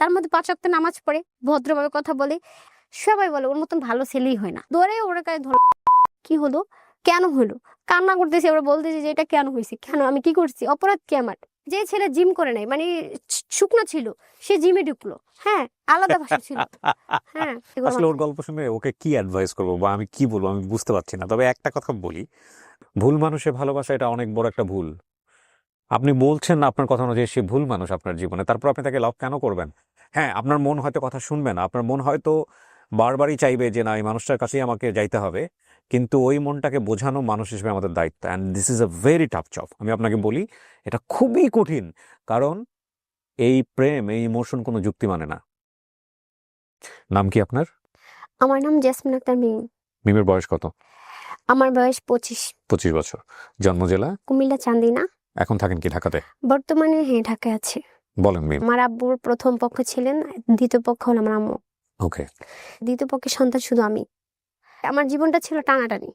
তার মধ্যে 5 ওয়াক্ত নামাজ পড়ে, ভদ্রভাবে কথা বলে। সবাই বলে ওর মতন ভালো ছেলেই হয় না। দৌড়ে ওর গায়ে ধর, কি হলো, কেন হলো, কান্না করতেছে। ওরা বলতেছে যে এটা কেন হয়েছে, কেন, আমি কি করছি, অপরাধ কি আমার? যে ছেলে জিম করে নাই, মানে শুকনা ছিল, সে জিমে ঢুকলো। হ্যাঁ, আলাদা ভাষা ছিল। হ্যাঁ, আসলে ওর গল্প শুনে ওকে কি অ্যাডভাইস করবো বা আমি কি বলবো আমি বুঝতে পারছি না। তবে একটা কথা বলি, ভুল মানুষে ভালোবাসা এটা অনেক বড় একটা ভুল। আপনি বলছেন না আপনার কথা অনুযায়ী সে ভুল মানুষ আপনার জীবনে, তারপর আপনি তাকে লাভ কেন করবেন? হ্যাঁ, আপনার মন হয়তো কথা শুনবে না, আপনার মন হয়তো বারবারই চাইবে যে না এই মানুষটার কাছেই আমাকে যাইতে হবে, কিন্তু ওই মনটাকে বোঝানো মানুষ হিসেবে আমাদের দায়িত্ব। And this is a very tough job. আমি আপনাকে বলি এটা খুবই কঠিন, কারণ এই প্রেম, এই ইমোশন কোনো যুক্তি মানে না। নাম কি আপনার? আমার নাম জেসমিন আক্তার মিম। মিমের বয়স কত? আমার বয়স 25। 25 বছর। জন্ম জেলা? কুমিল্লা, চান্দিনা। এখন থাকেন কি ঢাকাতে? বর্তমানে হ্যাঁ, ঢাকায় আছে। বলেন মিম। আমার আব্বুর প্রথম পক্ষ ছিলেন, দ্বিতীয় পক্ষ হলো আমার আম্মু। ওকে। দ্বিতীয় পক্ষের সন্তান শুধু আমি। আমার জীবনটা ছিল টানাটানি,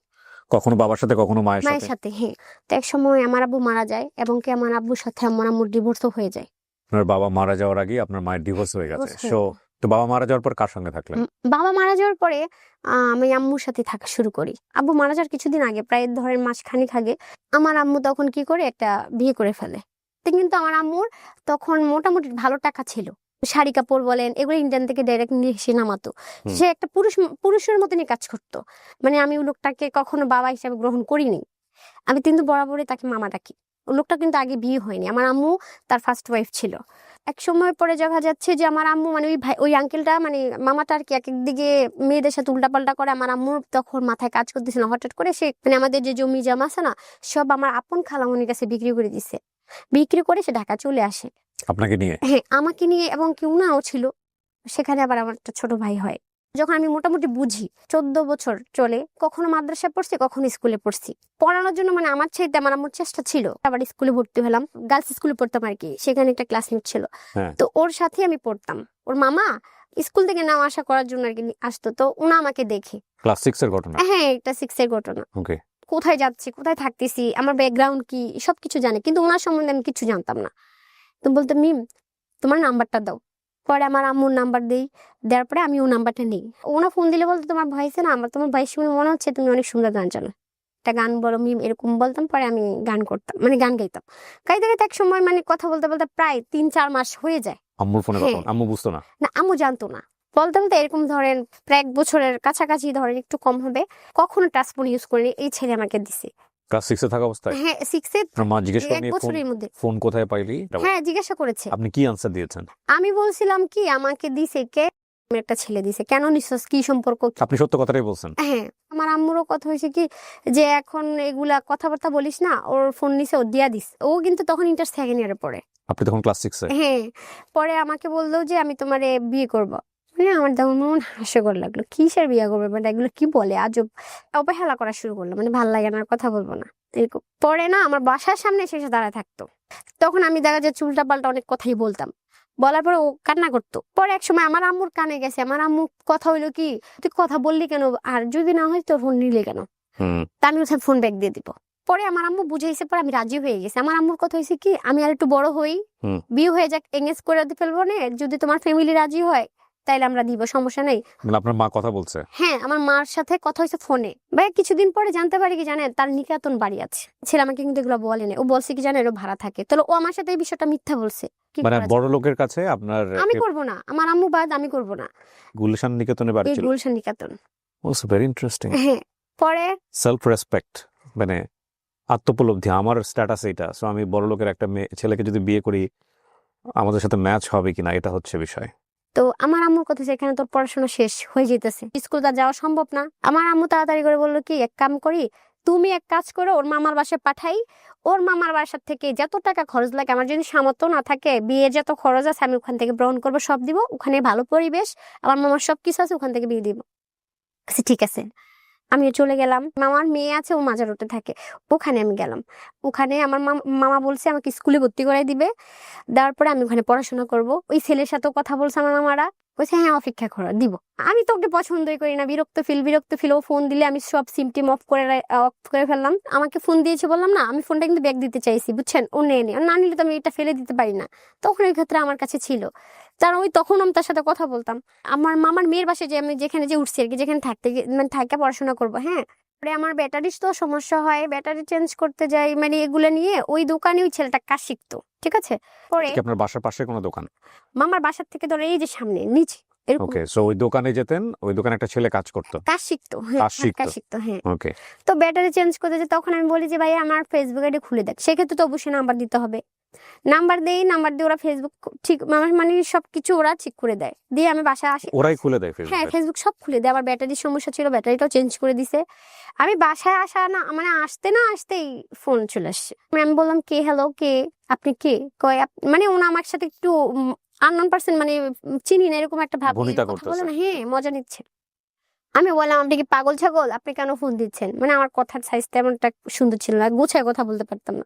কখনো বাবার সাথে কখনো মায়ের মায়ের সাথে? সাথে। হ্যাঁ, তো এক সময় আমার আব্বু মারা যায় এবং কি আমার আব্বুর সাথে আমার আম্মুর ডিভোর্সও হয়ে যায়। আপনার বাবা মারা যাওয়ার আগে আপনার মায়ের ডিভোর্স হয়ে গেছে। Divorce হয়ে সো যায়। তো বাবা মারা যাওয়ার পর কার সঙ্গে থাকলেন? বাবা মারা যাওয়ার পরে আমি আম্মুর সাথে থাকা শুরু করি। আব্বু মারা যাওয়ার কিছুদিন আগে, প্রায় ধরেন মাসখানেক আগে, আমার আম্মু তখন কি করে একটা বিয়ে করে ফেলে। তো কিন্তু আমার আম্মুর তখন মোটামুটি ভালো টাকা ছিল, শাড়ি কাপড় বলেন এগুলো ইন্ডিয়ান থেকে ডাইরেক্ট নিয়ে এসে নামাতো। সে একটা পুরুষের মতনই কাজ করতো। মানে আমি ওই লোকটাকে কখনো বাবা হিসাবে গ্রহণ করিনি, আমি কিন্তু বরাবরই তাকে মামা ডাকি। ওই লোকটা কিন্তু আগে বিয়ে হয়নি, আমার আম্মু তার ফার্স্ট ওয়াইফ ছিল। এক সময় পরে দেখা যাচ্ছে যে আমার আম্মু, মানে ওই ভাই, ওই আঙ্কেলটা, মানে মামাটা আর কি, এক এক দিকে মেয়েদের সাথে উল্টাপাল্টা করে। আমার আম্মুর তখন মাথায় কাজ করতেছিল না, হঠাৎ করে সে, মানে আমাদের যে জমি জমা আছে না, সব আমার আপন খালামণির কাছে বিক্রি করে দিছে। বিক্রি করে সে ঢাকা চলে আসে আপনাকে নিয়ে? হ্যাঁ, আমাকে নিয়ে, এবং কেউ নাও ছিল সেখানে। আবার আমার একটা ছোট ভাই হয়। যখন আমি মোটামুটি বুঝি, 14 বছর চলে, কখনো মাদ্রাসায় পড়ছি, কখনো স্কুলে পড়ছি। পড়ানোর জন্য মানে আমার চাইতে আমার আম্মুর চেষ্টা ছিল। আবার স্কুলে ভর্তি হলাম, গার্লস স্কুলে পড়তাম আর কি, সেখানে একটা ক্লাসমেট ছিল। হ্যাঁ। তো ওর সাথে আমি পড়তাম। ওর মামা স্কুল থেকে নাও আসা করার জন্য আর কি আসতো, তো উনা আমাকে দেখে। ক্লাস 6 এর ঘটনা? হ্যাঁ, এটা 6 এর ঘটনা। ওকে। কোথায় যাচ্ছি, কোথায় থাকতেছি, আমার ব্যাকগ্রাউন্ড কি, সবকিছু জানে, কিন্তু ওনার সম্বন্ধে আমি কিছু জানতাম না। তো বলতো, মিম তোমার নাম্বারটা দাও। পরে আমার আম্মুর নাম্বার দেই, দেওয়ার পরে আমি ও নাম্বারটা নেই। ওনা ফোন দিলে বলতো, তোমার ভয়েসে না, আমার তোমার ভয়েস শুনে মনে হচ্ছে তুমি অনেক সুন্দর গান জানো, একটা গান বলো মিম, এরকম বলতাম। পরে আমি গান করতাম, মানে গান গাইতাম। গাইতে গাইতে এক সময় মানে কথা বলতে বলতে প্রায় 3-4 মাস হয়ে যায়। আম্মুর ফোনে হ্যাঁ। কখন? আম্মু বুঝতো না? না, আম্মু জানতো না। বলতে বলতে এরকম ধরেন প্রায় 1 বছরের কাছাকাছি, ধরেন একটু কম হবে, কখনো টাচ ফোন ইউজ করিনি, এই ছেলে আমাকে দিছে। ক্লাস 6 এ থাকা অবস্থায়? হ্যাঁ, 6 এ, আপনার মা জিজ্ঞেস 1 করেনি ফোন বছরের মধ্যে। ফোন কোথায় পাইলি? হ্যাঁ, জিজ্ঞাসা করেছে। আপনি কি আনসার দিয়েছেন? আমি বলছিলাম কি, আমাকে দিছে কে, একটা ছেলে দিছে, কেন নিশ্চয়, কি সম্পর্ক? আপনি সত্য কথাটাই বলছেন? হ্যাঁ, আমার আম্মুরও কথা হয়েছে কি, যে এখন এগুলা কথাবার্তা বলিস না, ওর ফোন নিছে, ও দিয়া দিস। ও কিন্তু তখন ইন্টার সেকেন্ড ইয়ারে পড়ে। আপনি তখন ক্লাস 6 এ? হ্যাঁ, পরে আমাকে বললো যে আমি তোমারে বিয়ে করব। মানে আমার তখন মন হাস্যকর লাগলো, কিসের বিয়ে করবে, মানে এগুলো কি বলে, আজব। অবহেলা করা শুরু করলো, মানে ভাল লাগে না, আর কথা বলবো না এরকম। পরে না আমার বাসার সামনে এসে এসে দাঁড়ায় থাকতো। তখন আমি দেখা যায় উল্টা পাল্টা অনেক কথাই বলতাম, বলার পরে ও কান্না করতো। পরে এক সময় আমার আম্মুর কানে গেছে, আমার আম্মু কথা হইলো কি, তুই কথা বললি কেন, আর যদি না হয় তোর ফোন নিলে কেন? তা আমি ওখানে ফোন ব্যাক দিয়ে দিব। পরে আমার আম্মু বুঝাইছে, পরে আমি রাজি হয়ে গেছি। আমার আম্মুর কথা হয়েছে কি, আমি আর একটু বড় হই, বিয়ে হয়ে যাক, এঙ্গেজ করে ফেলবো না, যদি তোমার ফ্যামিলি রাজি হয় তাইলে আমরা দিব, সমস্যা নেই। মানে আপনার মা কথা বলছে? হ্যাঁ, আমার মার সাথে কথা হয়েছে ফোনে। ভাই কিছুদিন পরে জানতে পারি কি জানেন, তার নিকাতন বাড়ি আছে। ছেলে আমাকে কিন্তু এগুলো বলেনি, ও বলছে কি জানেন, ও ভাড়া থাকে। তাহলে ও আমার সাথে এই বিষয়টা মিথ্যা বলছে। কি মানে করা যায়? বড় লোকের কাছে আপনার আমি করব না, আমার আম্মু বাদ আমি করব না। গুলশান নিকেতনে বাড়ি এই ছিল? Gulshan Niketan. Also very interesting. হ্যাঁ, পরে সেলফ রেসপেক্ট, মানে আত্মোপলব্ধি। আমার স্ট্যাটাস এটা, সো আমি বড় লোকের একটা ছেলেকে যদি বিয়ে করি আমাদের সাথে ম্যাচ হবে কিনা, এটা হচ্ছে বিষয়। তো আমার আম্মুর কথা, সেখানে তোর পড়াশোনা শেষ হয়ে যেতেছে, স্কুল তো যাওয়া সম্ভব না। আমার আম্মু তাড়াতাড়ি করে বললো কি, এক কাম করি, তুমি এক কাজ করো, ওর মামার বাসায় পাঠাই। ওর মামার বাসার থেকে যত টাকা খরচ লাগে, আমার যদি সামর্থ্য না থাকে, বিয়ের যত খরচ আছে আমি ওখান থেকে গ্রহণ করবো, সব দিব। ওখানে ভালো পরিবেশ, আমার মামার সবকিছু আছে, ওখান থেকে বিয়ে দিব। ঠিক আছে, আমিও চলে গেলাম। মামার মেয়ে আছে, ও মাজার রোডে থাকে, ওখানে আমি গেলাম। ওখানে আমার মামা বলছে আমাকে স্কুলে ভর্তি করে দিবে, দেওয়ার পরে আমি ওখানে পড়াশোনা করব। ওই ছেলের সাথেও কথা বলছে আমার মামারা, বলছে হ্যাঁ অপেক্ষা করো দিব। আমি তো ওকে পছন্দই করি না, বিরক্ত ফিল। ও ফোন দিলে আমি সব সিম টিম অফ করে ফেললাম। আমাকে ফোন দিয়েছে বললাম না, আমি ফোনটা কিন্তু ব্যাগ দিতে চাইছি, বুঝছেন, ও নেয় নি। না নিলে তো আমি এটা ফেলে দিতে পারি না, তখন ওই ক্ষেত্রে আমার কাছে ছিল। কারণ ওই তখন আমি তার সাথে কথা বলতাম। আমার মামার মেয়ের বাসায় যে আমি যেখানে যে উঠছি আর কি, যেখানে মানে থাকা পড়াশোনা করবো, হ্যাঁ, পরে আমার ব্যাটারির তো সমস্যা হয়, ব্যাটারি চেঞ্জ করতে যাই, মানে এগুলো নিয়ে ওই দোকানে ওই ছেলেটা কাজ শিখতো, ঠিক আছে। পরে কি আপনার বাসার পাশে কোনো দোকান? মামার বাসার থেকে ধরে এই যে সামনে নিচে এরকম ওকে, সো ওই দোকানে যেতেন, ওই দোকানে একটা ছেলে কাজ করতো, কাজ শিখতো, হ্যাঁ কাজ শিখতো। কাজ শিখতো, হ্যাঁ। ওকে, তো ব্যাটারি চেঞ্জ করতে যে তখন আমি বলি যে ভাই আমার ফেসবুক আইডি খুলে দেখ, সেক্ষেত্রে তো অবশ্যই নাম্বার দিতে হবে। নাম্বার দিয়ে ওরা ফেসবুক ঠিক মানে সবকিছু ওরা ঠিক করে দেয়, দিয়ে আমি বাসায় আসি। ওরাই খুলে দেয় হ্যাঁ ফেসবুক? ফেসবুক সব খুলে দেয়। আমার ব্যাটারির সমস্যা ছিল, ব্যাটারিটাও চেঞ্জ করে দিছে। আমি বাসায় আসা না মানে আসতে না আসতেই ফোন চলে আসছে। আমি বললাম কে, হ্যালো কে, আপনি কে? কয় মানে ওনা আমার সাথে একটু আননোন পার্সন, মানে চিনি না এরকম একটা ভাব নিয়ে ভনিতা কথা বলে করতেছে। না, হ্যাঁ মজা নিচ্ছে। আমি বললাম আপনি কি পাগল ছাগল, আপনি কেন ফোন দিচ্ছেন? মানে আমার কথার সাইজ তেমনটা সুন্দর ছিল না, গুছায় কথা বলতে পারতাম না।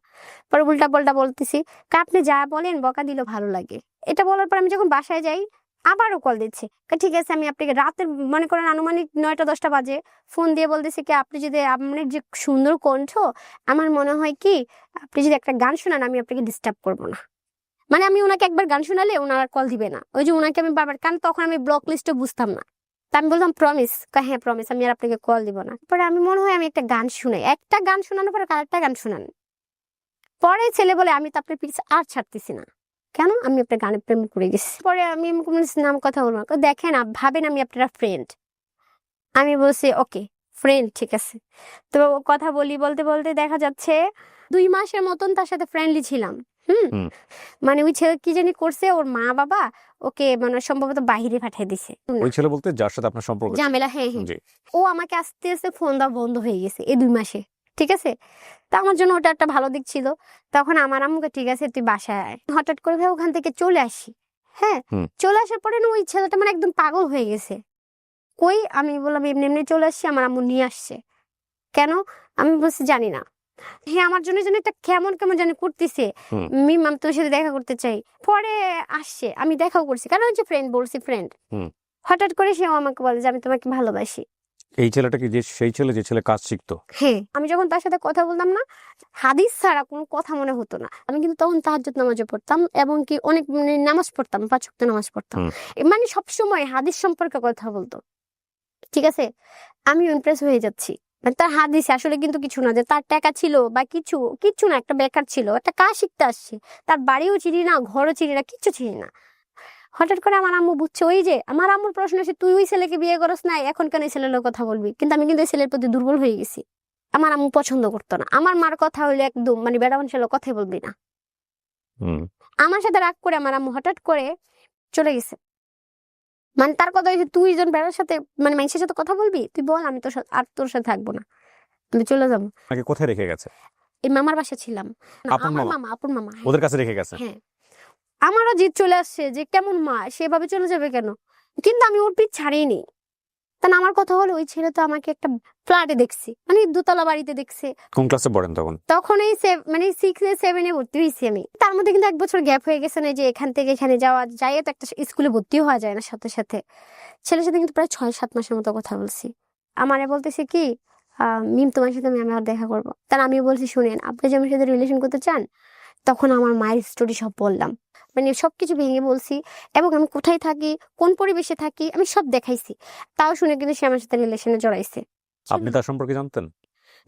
পরে উল্টা পাল্টা বলতেছি, আপনি যা বলেন বকা দিলেও ভালো লাগে। এটা বলার পর আমি যখন বাসায় যাই আবারও কল দিচ্ছে, ঠিক আছে আমি আপনাকে রাতের মনে করেন আনুমানিক 9টা-10টা বাজে ফোন দিয়ে বলতেছি কি আপনি যদি আপনার যে সুন্দর কণ্ঠ, আমার মনে হয় কি আপনি যদি একটা গান শোনান আমি আপনাকে ডিস্টার্ব করবো না। মানে আমি ওনাকে একবার গান শোনালে ওনার কল দিবে না, ওই যে ওনাকে আমি বারবার, কারণ তখন আমি ব্লক লিস্টে বুঝতাম না। তা আমি বললাম প্রমিস, হ্যাঁ প্রমিস, আমি আর আপনাকে কল দিব না। পরে আমি মনে হয় আমি একটা গান শুনাই, একটা গান শোনানোর পরে আরেকটা গান শোনান। পরে ছেলে বলে আমি তো আপনার পিছে আর ছাড়তেছি না, কেন? আমি আপনার গানের প্রেমে পড়ে গেছি। পরে আমি নাম কথা বলবো না, দেখেন ভাবেন আমি আপনারা ফ্রেন্ড। আমি বলছি ওকে ফ্রেন্ড, ঠিক আছে। তো কথা বলতে বলতে দেখা যাচ্ছে 2 মাসের মতন তার সাথে ফ্রেন্ডলি ছিলাম। হুম। মানে ওই ছেলে কি জানি করছে, ওর মা বাবা ওকে মানে সম্ভবত বাহিরে পাঠিয়ে দিছে। ওই ছেলে বলতে যার সাথে আপনার সম্পর্ক ছিল? ঝামেলা, হ্যাঁ হ্যাঁ। জি। ও আমাকে আস্তে আস্তে ফোন দেওয়া বন্ধ হয়ে গেছে এই 2 মাসে, ঠিক আছে। তা আমার জন্য ওটা একটা ভালো দিক ছিল। তখন আমার আম্মুকে ঠিক আছে তুই বাসায় আয়, হঠাৎ করে ভাই ওখান থেকে চলে আসি। হ্যাঁ, হুম। চলে আসার পরে না ওই ছেলেটা মানে একদম পাগল হয়ে গেছে। কই, আমি বললাম এমনি এমনি চলে আসছি, আমার আম্মু নিয়ে আসছে। কেন? আমি বলছি জানি না। হ্যাঁ আমার জন্য যেন একটা কেমন কেমন জানি করতেছে, হুম। মিম আমি তোর সাথে দেখা করতে চাই। পরে আসছে, আমি দেখাও করছি, কারণ হচ্ছে ফ্রেন্ড, বলছি ফ্রেন্ড। হুম। হঠাৎ করে সেও আমাকে বলে যে আমি তোমাকে ভালোবাসি। এই ছেলেটা কি সেই ছেলে যে ছেলে কাজ শিখতো? হ্যাঁ, আমি যখন তার সাথে কথা বলতাম না, হাদিস ছাড়া কোনো কথা মনে হতো না। আমি কিন্তু তখন তাহাজ্জুদ নামাজও পড়তাম, এবং কি অনেক মানে নামাজ পড়তাম, 5 ওয়াক্ত নামাজ পড়তাম। হুম। মানে সবসময় হাদিস সম্পর্কে কথা বলতো, ঠিক আছে। আমি ইমপ্রেস হয়ে যাচ্ছি, মানে তার হাদিসে আসলে কিন্তু কিছু না, যে তার টাকা ছিল বা কিচ্ছু না, একটা বেকার ছিল, একটা কাজ শিখতে আসছে, তার বাড়িও চিনি না, ঘরও চিনি না, কিচ্ছু চিনি না। হঠাৎ করে আমার আম্মু বুঝছে, ওই যে আমার আম্মুর প্রশ্ন এসে তুই ওই ছেলেকে বিয়ে করস না, এখন কেন এই ছেলের কথা বলবি? কিন্তু আমি কিন্তু এই ছেলের প্রতি দুর্বল হয়ে গেছি। আমার আম্মু পছন্দ করতো না, আমার মার কথা হইলে একদম মানে বেড়া মানুষের কথাই বলবি না। হুম। আমার সাথে রাগ করে আমার আম্মু হঠাৎ করে চলে গেছে। মানে তার কথা হয়েছে তুই জন বেড়ার সাথে মানে মানুষের সাথে কথা বলবি, তুই বল, আমি তোর সাথে আর তোর সাথে থাকবো না, আমি চলে যাবো। আপনাকে কোথায় রেখে গেছে? এই মামার বাসা ছিলাম না, আপন আমার মামা? মামা, আপুর মামা, হ্যাঁ। ওদের কাছে রেখে গেছে? হ্যাঁ, আমারও জিদ চলে আসছে যে কেমন মা, সেভাবে চলে যাবে কেন? কিন্তু আমি ওর পিঠ ছাড়িনি। তা না, আমার কথা হলো ওই ছেলে তো আমাকে একটা ফ্ল্যাটে দেখছি, মানে দোতলা বাড়িতে দেখছে। কোন ক্লাসে পড়েন তখন? তখন এই মানে 6-7 ভর্তি হয়েছি আমি। তার মধ্যে কিন্তু 1 বছর গ্যাপ হয়ে গেছে না, যে এখান থেকে এখানে যাওয়া যায়, তো একটা স্কুলে ভর্তি হওয়া যায় না সাথে সাথে। ছেলের সাথে কিন্তু প্রায় 6-7 মাসের মতো কথা বলছি। আমারে বলতেছে কি মিম তোমার সাথে আমি আর দেখা করবো। তার আমি বলছি শুনেন, আপনি যে আমার সাথে রিলেশন করতে চান, তখন আমার মায়ের স্টোরি সব বললাম, মানে সবকিছু ভেঙে বলছি, এবং আমি কোথায় থাকি, কোন পরিবেশে থাকি, আমি সব দেখাইছি। তাও শুনে কিন্তু সে আমার সাথে রিলেশনে জড়াইছে। আপনি তার সম্পর্কে জানতেন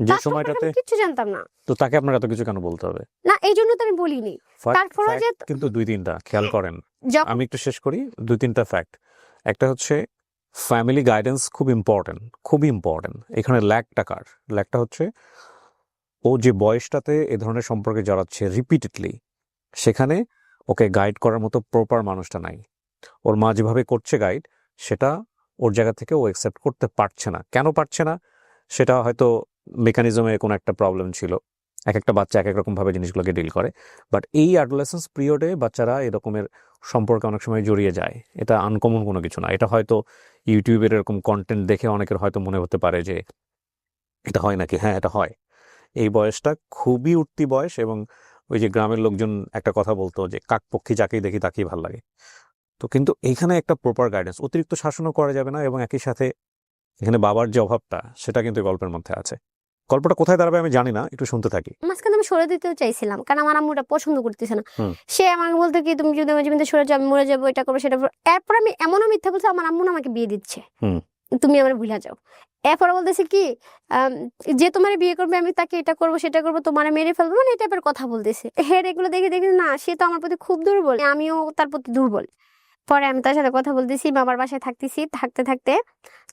যে তার সম্পর্কে সময়টাতে? আমি কিচ্ছু জানতাম না, তো তাকে আপনার এত কিছু কেন বলতে হবে? না এই জন্য তো আমি বলিনি। তারপরে যে কিন্তু 2-3টা খেয়াল করেন, যখন আমি একটু শেষ করি। 2-3টা ফ্যাক্ট। একটা হচ্ছে ফ্যামিলি গাইডেন্স খুব ইম্পর্টেন্ট, খুবই ইম্পর্টেন্ট। এখানে ল্যাকটা হচ্ছে ও যে বয়সটাতে এ ধরনের সম্পর্কে জড়াচ্ছে রিপিটেডলি, সেখানে ওকে গাইড করার মতো প্রপার মানুষটা নাই। ওর মা যেভাবে করছে গাইড, সেটা ওর জায়গা থেকে ও অ্যাকসেপ্ট করতে পারছে না। কেন পারছে না? সেটা হয়তো মেকানিজমে কোনো একটা প্রবলেম ছিল। এক একটা বাচ্চা এক এক রকমভাবে জিনিসগুলোকে ডিল করে। বাট এই অ্যাডোলেসেন্স পিরিয়ডে বাচ্চারা এরকমের সম্পর্কে অনেক সময় জড়িয়ে যায়। এটা আনকমন কোনো কিছু না। এটা হয়তো ইউটিউবের এরকম কন্টেন্ট দেখে অনেকের হয়তো মনে হতে পারে যে এটা হয় নাকি। হ্যাঁ, এটা হয়। এই বয়সটা খুবই উঠতি বয়স, এবং ওই যে গ্রামের লোকজন একটা কথা বলতো যে কাকপক্ষী যাকেই দেখি তাকেই ভাল লাগে। তো কিন্তু এইখানে একটা প্রপার গাইডেন্স, অতিরিক্ত শাসনও করা যাবে না, এবং একই সাথে এখানে বাবার যে অভাবটা সেটা কিন্তু এই গল্পের মধ্যে আছে। গল্পটা কোথায় দাঁড়াবে আমি জানি না, একটু শুনতে থাকি। মাঝখানে আমি সরে দিতেও চাইছিলাম, কারণ আমার আম্মুটা পছন্দ করতেছে না। হুম। সে আমাকে বলতো কি, তুমি যদি আমার জীবনে সরে যাও আমি মরে যাবো, এটা করবো সেটা করবো। এরপর আমি এমনও মিথ্যা বলছি আমার আম্মু না আমাকে বিয়ে দিচ্ছে, হুম। তুমি আমার ভুলে যাও। এরপরে বলতেছে কি, যে তোমার বিয়ে করবে আমি তাকে এটা করবো সেটা করবো, তোমার মেরে ফেলবো, মানে এই টাইপের কথা বলতেছে। হ্যাঁ, এগুলো দেখে দেখে না, সে তো আমার প্রতি খুব দুর্বল, আমিও তার প্রতি দুর্বল। পরে আমি তার সাথে কথা বলতেছি, বাবার বাসায় থাকতেছি, থাকতে থাকতে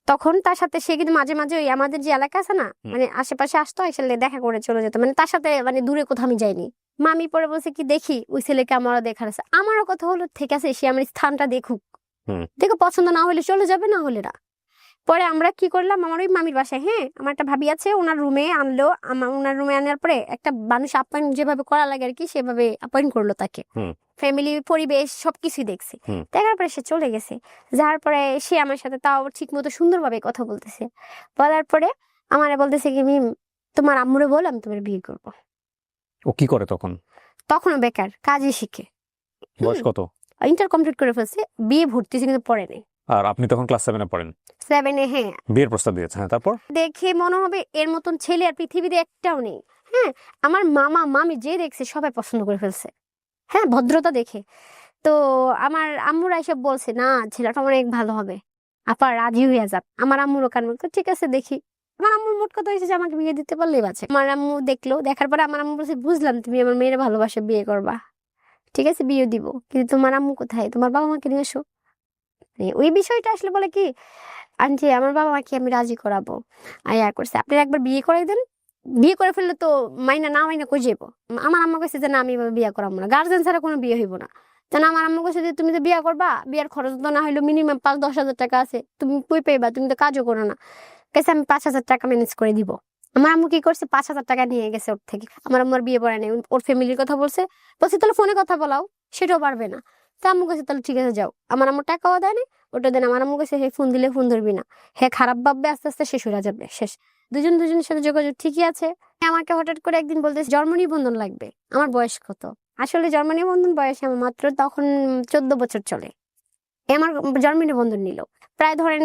তখন তার সাথে সে কিন্তু মাঝে মাঝে ওই আমাদের যে এলাকা আছে না, মানে আশেপাশে আসতো, এসে দেখা করে চলে যেত, মানে তার সাথে মানে দূরে কোথাও আমি যাইনি। মামি পরে বলছে কি, দেখি ওই ছেলেকে আমারও দেখার আছে। আমারও কথা হলো ঠিক আছে, সে আমার স্থানটা দেখুক, দেখো পছন্দ না হলে চলে যাবে, না হলে না। পরে আমরা কি করলাম, আমার ওই মামির বাসায়, হ্যাঁ আমার একটা ভাবি আছে, ওনার রুমে আনলো। ওনার রুমে আনার পরে একটা মানুষ আপ্যায়ন যেভাবে করা লাগে আর কি, সেভাবে আপ্যায়ন করলো তাকে। ফ্যামিলি, পরিবেশ সবকিছুই দেখছে। দেখার পরে সে চলে গেছে। যাওয়ার পরে সে আমার সাথে তাও ঠিক মতো সুন্দরভাবে কথা বলতেছে। বলার পরে আমারে বলতেছে কি, মিম তোমার আম্মুরে বল আমি তোমার বিয়ে করবো। ও কি করে তখন? তখনও বেকার, কাজই শিখে। বয়স কত? ইন্টার কমপ্লিট করে ফেলছে, বিয়ে ভর্তিছে কিন্তু পড়ে নেই। আর আপনি তখন ক্লাস 7-এ পড়েন? 7-এ, হ্যাঁ। বিয়ের প্রস্তাব দিয়েছে, হ্যাঁ, তারপর? দেখে মনে হবে এর মতন ছেলে আর পৃথিবীতে একটাও নেই। হ্যাঁ, আমার মামা মামি যে দেখছে সবাই পছন্দ করে ফেলছে, হ্যাঁ, ভদ্রতা দেখে। তো আমার আম্মুরা এসব বলছে, না ছেলেটা অনেক ভালো হবে, আপা রাজি হয়ে যান। আমার আম্মুরও কান বলতো ঠিক আছে দেখি। আমার আম্মুর মোট কথা হয়েছে যে আমাকে বিয়ে দিতে পারলেই বাঁচে। আমার আম্মু দেখলো, দেখার পরে আমার আম্মু বলছে, বুঝলাম তুমি আমার মেয়ের ভালোবাসা, বিয়ে করবা, ঠিক আছে বিয়ে দিব, কিন্তু তোমার আম্মু কোথায়, তোমার বাবা মাকে নিয়ে এসো। ওই বিষয়টা আসলে বলে কি, আন্টি আমার বাবা মাকে আমি রাজি করাবো। আয়া করছে, আপনি একবার বিয়ে করাই দেন, বিয়ে করে ফেললে তো মাইনা না মাইনা কই যাবো। আমার আম্মা কইছে যে না আমি এভাবে বিয়ে করাবো না, গার্জেন ছাড়া কোনো বিয়ে হইব না। তাই আমার আম্মা কইছে যে তুমি তো বিয়ে করবা, বিয়ের খরচ তো না হইলো মিনিমাম 5-10 হাজার টাকা আছে, তুমি কই পাইবা, তুমি তো কাজও করো না। কাছে আমি 5,000 টাকা ম্যানেজ করে দিব। আমার আম্মু কি করছে, 5,000 টাকা নিয়ে গেছে ওর থেকে। আমার আম্মার বিয়ে পড়ে নেই, ওর ফ্যামিলির কথা বলছে, বলছে তাহলে ফোনে কথা বলাও, সেটাও পারবে না। তা আম্মু কাছে তাহলে ঠিক আছে যাও। আমার আম্মু টাকাও দেয় না, ওটা দেন। আমার আম্মু কাছে হে ফোন দিলে ফোন ধরবি না, হে খারাপ ভাববে, আস্তে আস্তে শেষ হয়ে যাবে, শেষ। দুজনের সাথে যোগাযোগ ঠিকই আছে। আমাকে হঠাৎ করে একদিন বলতেছে জন্ম নিবন্ধন লাগবে। আমার বয়স কত, আসলে জন্ম নিবন্ধন বয়স আমার মাত্র তখন 14 বছর চলে। আমার জন্ম নিবন্ধন নিল প্রায় ধরেন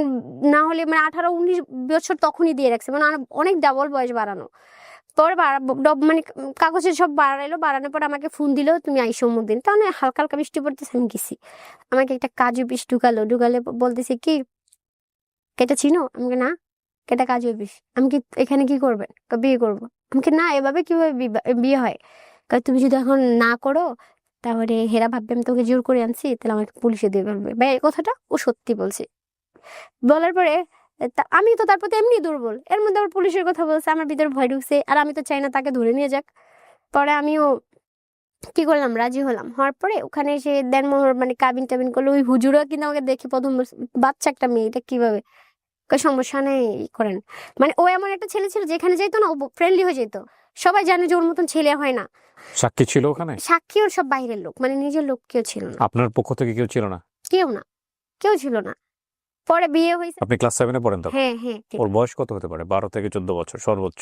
না হলে মানে 18-19 বছর তখনই দিয়ে রাখছে, মানে অনেক ডাবল বয়স বাড়ানো। পরে মানে কাগজে সব বাড়ানোর পর আমাকে ফোন দিল, তুমি আইসো অমুক দিন। তাহলে হালকা হালকা বৃষ্টি পড়তেছে, আমি গেছি। আমাকে একটা কাজু পিস ঢুকালে বলতেছে কি, কেটা চিনো? আমাকে না, কেটা কাজু পিস। আমি কি এখানে কি করবেন? বিয়ে করবো। আমাকে না, এভাবে কিভাবে বিয়ে হয়? তুমি যদি এখন না করো তাহলে হেরা ভাববে আমি তোকে জোর করে আনছি, তাহলে আমাকে পুলিশে দিয়ে ফেলবে। ভাই এই কথাটা ও সত্যি বলছে। বলার পরে আমি তো তার প্রতি এমনি দুর্বল, এর মধ্যে আবার পুলিশের কথা বলছে, আমার ভিতরে ভয় ঢুকছে। আর আমি তো চাই না তাকে ধরে নিয়ে যাক। পরে আমিও কি করলাম, রাজি হলাম। হওয়ার পরে ওখানে এসে দেনমোহর মানে কাবিন টাবিন করলো। ওই হুজুরও কিন্তু আমাকে দেখে প্রথম বলছে, বাচ্চা একটা মেয়ে, এটা কিভাবে? সমস্যা নেই, করেন। মানে ও এমন একটা ছেলে ছিল যেখানে যাইতো না ও ফ্রেন্ডলি হয়ে যেত, সবাই জানে যে ওর মতন ছেলে হয় না। সাক্ষী ছিল ওখানে? সাক্ষী ওর সব বাইরের লোক, মানে নিজের লোক কেউ ছিল না। আপনার পক্ষ থেকে কেউ ছিল না? কেউ ছিল না। পরে বিয়ে হয়েছে। আপনি ক্লাস 7-এ পড়েন তখন? হ্যাঁ হ্যাঁ, ওর বয়স কত হতে পারে? 12 থেকে 14 বছর সর্বোচ্চ?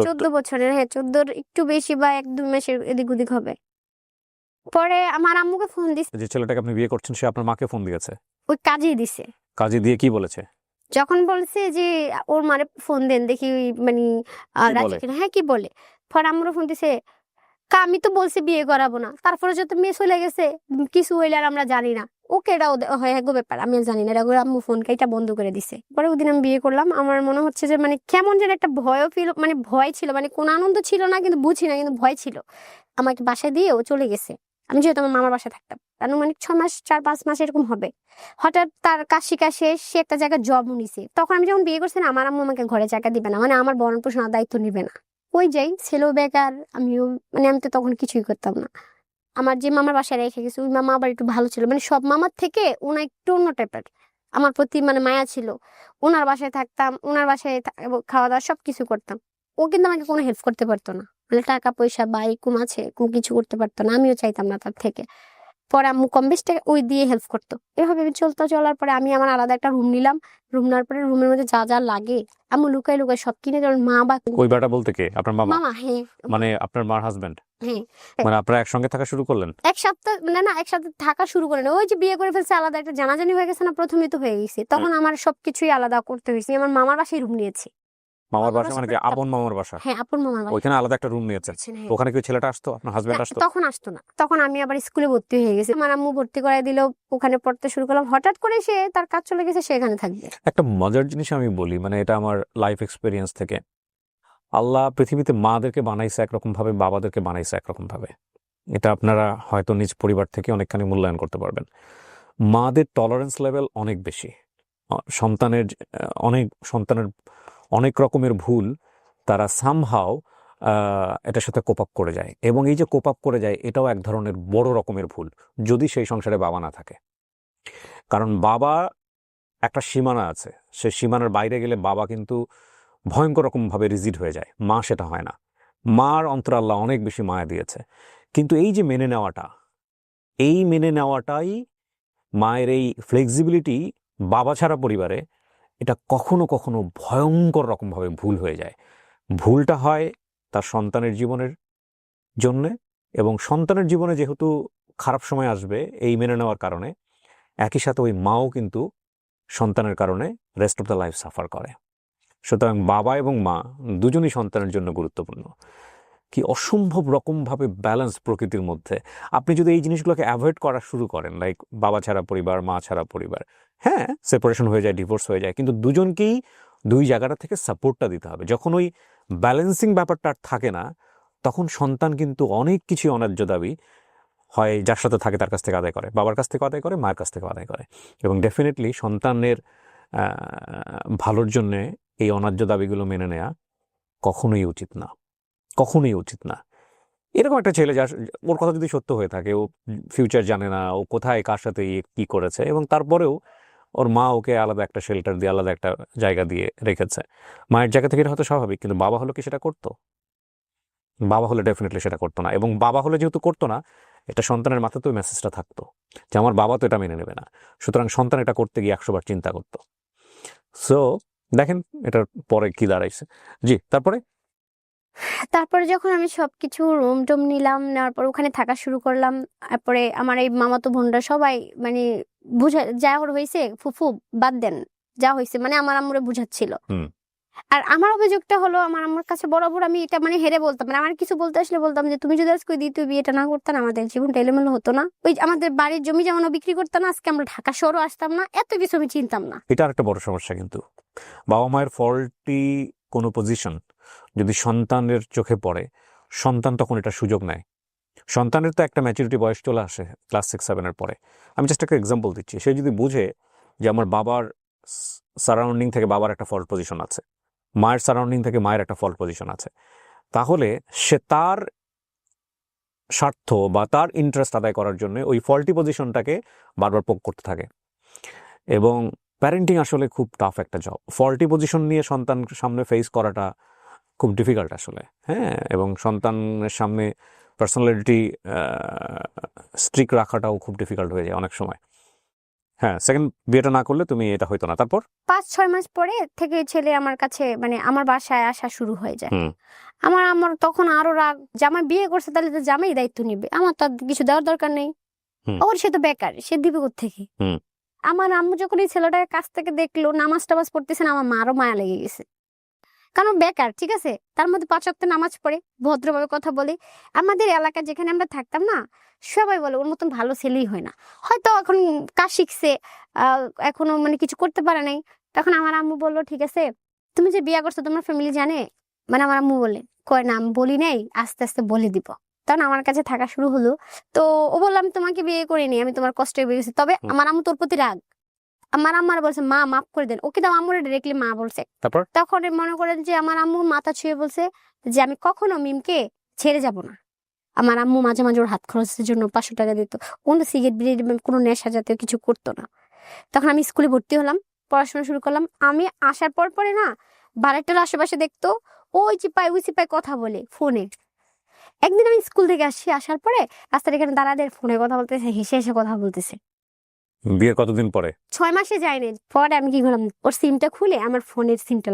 14 বছরের, হ্যাঁ 14 একটু বেশি বা 1-2 মাসের এদিক ওদিক হবে। পরে আমার আম্মুকে ফোন দিছে, যে ছেলেটাকে আপনি বিয়ে করছেন সে আপনার মাকে ফোন দিয়েছে? ওই কাজেই দিছে। কাজে দিয়ে কি বলেছে? যখন বলছে যে ওর মারে ফোন দেন দেখি মানে কি রাজি বলে? কিনা, হ্যাঁ কি বলে। পরে আম্মুরও ফোন দিছে, আমি তো বলছি বিয়ে করাবো না, তারপরে যত মেয়ে চলে গেছে, কিছু হইলে আর আমরা জানি না। ওকে এটা হয় গো ব্যাপার, আমি আর জানি না। এটা করে আম্মু ফোন কাইটা বন্ধ করে দিছে। পরে ওদিন আমি বিয়ে করলাম। আমার মনে হচ্ছে যে মানে কেমন যেন একটা ভয়ও মানে ভয় ছিল, মানে কোন আনন্দ ছিল না কিন্তু বুঝি না, কিন্তু ভয় ছিল। আমাকে বাসায় দিয়ে ও চলে গেছে। আমি যেহেতু আমার মামার বাসায় থাকতাম, আনুমানিক 6 মাস 4-5 মাস এরকম হবে। হঠাৎ তার কাজ শিখা শেষ, সে একটা জায়গায় জব নিছে। তখন আমি যখন বিয়ে করছি না, আমার আম্মু আমাকে ঘরে জায়গা দিবে না, মানে আমার ভরণ পোষণের দায়িত্ব নিবে না। ওই যাই, ছেলেও বেকার, আমিও মানে আমি তো তখন কিছুই করতাম না। আমার যে মামার বাসায় রেখে গেছে ওই মামা আবার একটু ভালো ছিল, মানে সব মামার থেকে ওনা একটু অন্য টাইপের। আমার প্রতি মানে মায়া ছিল। ওনার বাসায় থাকতাম, ওনার বাসায় খাওয়া দাওয়া সবকিছু করতাম। ও কিন্তু আমাকে কোনো হেল্প করতে পারতো না, মানে টাকা পয়সা বা এরকম আছে কোনো কিছু করতে পারতো না, আমিও চাইতাম না তার থেকে। পরে আম্মু কম বেশ টাকা ওই দিয়ে হেল্প করতো। এভাবে আমি চলার পরে আমি আমার আলাদা একটা রুম নিলাম। রুম নেওয়ার পরে রুমের মধ্যে যা যা লাগে আম্মু লুকাই লুকাই সব কিনে, যেমন মা বা ওই বেটা বলতে কে? আপনার মামা? মামা, হ্যাঁ মানে আপনার মার হাজবেন্ড? হ্যাঁ। মানে আপনারা একসঙ্গে থাকা শুরু করলেন? এক সপ্তাহ মানে না, একসাথে থাকা শুরু করে না, ওই যে বিয়ে করে ফেলছে আলাদা একটা জানাজানি হয়ে গেছে না, প্রথমেই তো হয়ে গেছে, তখন আমার সবকিছুই আলাদা করতে হয়েছে। আমার মামার বাসায় রুম নিয়েছি। মামার মামার বাসা বাসা মানে কি? একটা- আপন মামার বাসা? হ্যাঁ, আপন মামার বাসা। ওইখানে আলাদা একটা রুম নিয়েছেন? হ্যাঁ। ওখানে কি ওই ছেলেটা আসতো, আপনার হাজবেন্ড না, আসতো? তখন আসতো না, তখন আমি আবার স্কুলে ভর্তি হয়ে গেছি। আমার আম্মু ভর্তি করাই দিল, ওখানে পড়তে শুরু করলাম। হঠাৎ করে সে তার কাজ চলে গেছে, সে এখানে থাকবে। একটা মজার জিনিস আমি বলি, মানে এটা আমার লাইফ এক্সপিরিয়েন্স থেকে। আল্লাহ পৃথিবীতে মাদেরকে বানাইছে একরকম ভাবে, বাবাদেরকে বানাইছে একরকম ভাবে। এটা আপনারা হয়তো নিজ পরিবার থেকে অনেকখানি মূল্যায়ন করতে পারবেন। মাদের টলারেন্স লেভেল অনেক বেশি। সন্তানের অনেক রকমের ভুল তারা সামহাও এটার সাথে কোপ আপ করে যায়, এবং এই যে কোপ আপ করে যায় এটাও এক ধরনের বড় রকমের ভুল যদি সেই সংসারে বাবা না থাকে। কারণ বাবা একটা সীমানা আছে, সে সীমানার বাইরে গেলে বাবা কিন্তু ভয়ঙ্কর রকমভাবে রিজিড হয়ে যায়। মা সেটা হয় না। মার অন্তর আল্লাহ অনেক বেশি মায়া দিয়েছে, কিন্তু এই যে মেনে নেওয়াটাই মায়ের এই ফ্লেক্সিবিলিটি বাবা ছাড়া পরিবারে এটা কখনো কখনো ভয়ঙ্কর রকমভাবে ভুল হয়ে যায়। ভুলটা হয় তার সন্তানের জীবনের জন্যে, এবং সন্তানের জীবনে যেহেতু খারাপ সময় আসবে এই মেনে নেওয়ার কারণে, একই সাথে ওই মাও কিন্তু সন্তানের কারণে rest of the life suffer করে। সুতরাং বাবা এবং মা দুজনই সন্তানের জন্য গুরুত্বপূর্ণ। কি অসম্ভব রকমভাবে ব্যালেন্স প্রকৃতির মধ্যে। আপনি যদি এই জিনিসগুলোকে অ্যাভয়েড করা শুরু করেন, লাইক বাবা ছাড়া পরিবার, মা ছাড়া পরিবার, হ্যাঁ সেপারেশন হয়ে যায়, ডিভোর্স হয়ে যায়, কিন্তু দুজনকেই দুই জায়গাটা থেকে সাপোর্টটা দিতে হবে। যখন ওই ব্যালেন্সিং ব্যাপারটা আর থাকে না, তখন সন্তান কিন্তু অনেক কিছু অন্যায্য দাবি হয় যার সাথে থাকে তার কাছ থেকে আদায় করে, বাবার কাছ থেকে আদায় করে, মায়ের কাছ থেকে আদায় করে। এবং ডেফিনেটলি সন্তানের ভালোর জন্যে এই অন্যায্য দাবিগুলো মেনে নেওয়া কখনোই উচিত না, কখনোই উচিত না। এরকম একটা ছেলে যার, ওর কথা যদি সত্য হয়ে থাকে, ও ফিউচার জানে না, ও কোথায় কার সাথে কি করেছে, এবং তারপরেও ওর মা ওকে আলাদা একটা শেল্টার দিয়ে, আলাদা একটা জায়গা দিয়ে রেখেছে। মায়ের জায়গা থেকে এটা হয়তো স্বাভাবিক, কিন্তু বাবা হলো কি সেটা করতো? বাবা হলে ডেফিনেটলি সেটা করতো না। এবং বাবা হলে যেহেতু করতো না, এটা সন্তানের মাথাতে ওই মেসেজটা থাকতো যে আমার বাবা তো এটা মেনে নেবে না। সুতরাং সন্তান এটা করতে গিয়ে 100 বার চিন্তা করতো। সো দেখেন এটার পরে কি দাঁড়াইছে। জি, তারপরে যখন আমি সবকিছু রুম টুম নিলাম, নেওয়ার পর ওখানে থাকা শুরু করলাম। তারপরে আমার এই মামাতো বোনরা সবাই মানে বুঝা যা ওর হয়েছে, ফুফু বাদ দেন, যা হয়েছে মানে আমার আম্মুরে বুঝাচ্ছিল। হুম। আর আমার অভিযোগটা হলো, আমার আম্মুর কাছে বরাবর আমি এটা মানে হেরে বলতাম, মানে আমার কিছু বলতে আসলে বলতাম যে তুমি যদি আজকে দ্বিতীয় বিয়েটা না করতাম, আমাদের জীবনটা এলোমেলো হতো না, ওই যে আমাদের বাড়ির জমি যেমন বিক্রি করতাম না, আজকে আমরা ঢাকা শহরও আসতাম না, এত কিছু আমি চিনতাম না। এটা একটা বড় সমস্যা। কিন্তু বাবা মায়ের ফল্টি কোনো পজিশন যদি সন্তানের চোখে পড়ে, সন্তান তখন এটা সুযোগ নেয়। সন্তানের তো একটা ম্যাচুরিটি বয়স চলে আসে ক্লাস 6-7 পরে। আমি জাস্ট একটা এক্সাম্পল দিচ্ছি। সে যদি বুঝে যে আমার বাবার সারাউন্ডিং থেকে বাবার একটা ফল্ট পজিশন আছে, মায়ের সারাউন্ডিং থেকে মায়ের একটা ফল্ট পজিশন আছে, তাহলে সে তার স্বার্থ বা তার ইন্টারেস্ট আদায় করার জন্য ওই ফল্টি পজিশনটাকে বারবার পোক করতে থাকে। এবং প্যারেন্টিং আসলে খুব টাফ একটা জব। ফল্টি পজিশন নিয়ে সন্তান সামনে ফেস করাটা খুব ডিফিকাল্ট আসলে, হ্যাঁ। এবং সন্তানের সামনে পার্সোনালিটি স্ট্রিক রাখাটাও খুব ডিফিকাল্ট হয়ে যায় অনেক সময়। হ্যাঁ, সেকেন্ড বিয়েটা না করলে তুমি এটা হইতো না। তারপর 5-6 মাস পরে থেকে ছেলে আমার কাছে মানে আমার বাসায় আসা শুরু হয়ে যায়। হুম। আমার তখন আরো রাগ, জামাই বিয়ে করছে তাহলে তো জামাই দায়িত্ব নিবে, আমার তো আর কিছু দেওয়ার দরকার নেই। হুম। ওর সে তো বেকার, সে দিবে কোত্থেকে? হুম। আমার আম্মু যখন এই ছেলেটাকে কাছ থেকে দেখলো নামাজ টামাজ পড়তেছে না, আমার মারও মায়া লেগে গেছে। কারণ বেকার, ঠিক আছে, তার মধ্যে 5 ওয়াক্ত নামাজ পড়ে, ভদ্রভাবে কথা বলে। আমাদের এলাকা যেখানে আমরা থাকতাম না, সবাই বলে ওর মতন ভালো ছেলেই হয় না। হয়তো এখন কাজ শিখছে, এখনো মানে কিছু করতে পারে নাই। তখন আমার আম্মু বললো ঠিক আছে, তুমি যে বিয়ে করছো তোমার ফ্যামিলি জানে? মানে আমার আম্মু বলে, কয় না আমি বলি নাই, আস্তে আস্তে বলে দিব। তখন আমার কাছে থাকা শুরু হলো। তো ও বললো আমি তোমাকে বিয়ে করিনি, আমি তোমার কষ্টে বিয়ে করেছি। তবে আমার আম্মু তোর প্রতি রাগ। আমার আম্মার বলছে মা মাফ করে দেন, ওকে দাও আম্মুরে ডিরেক্টলি মা বলছে। তারপর তখন মনে করেন যে আমার আম্মু মাথা ছুঁয়ে বলছে যে আমি কখনো মিমকে ছেড়ে যাব না। আমার আম্মু মাঝে মাঝে ওর হাত খরচের জন্য 500 টাকা দিত। কোনো সিগারেট বিড়ি কোনো নেশা জাতীয় কিছু করতো না। তখন আমি স্কুলে ভর্তি হলাম, পড়াশোনা শুরু করলাম। আমি আসার পর পরে না বাড়িটার আশেপাশে দেখতো ওই চিপায় ওই চিপায় কথা বলে ফোনে। একদিন আমি স্কুল থেকে আসার পরে রাস্তার এখানে দাঁড়াদের ফোনে কথা বলতেছে, হেসে হেসে কথা বলতেছে। বিয়ের কতদিন পরে? 6 মাসে যায়নি। পরে আমি কি করলাম, ওর সিমটা খুলে আমার ফোনের সিমটা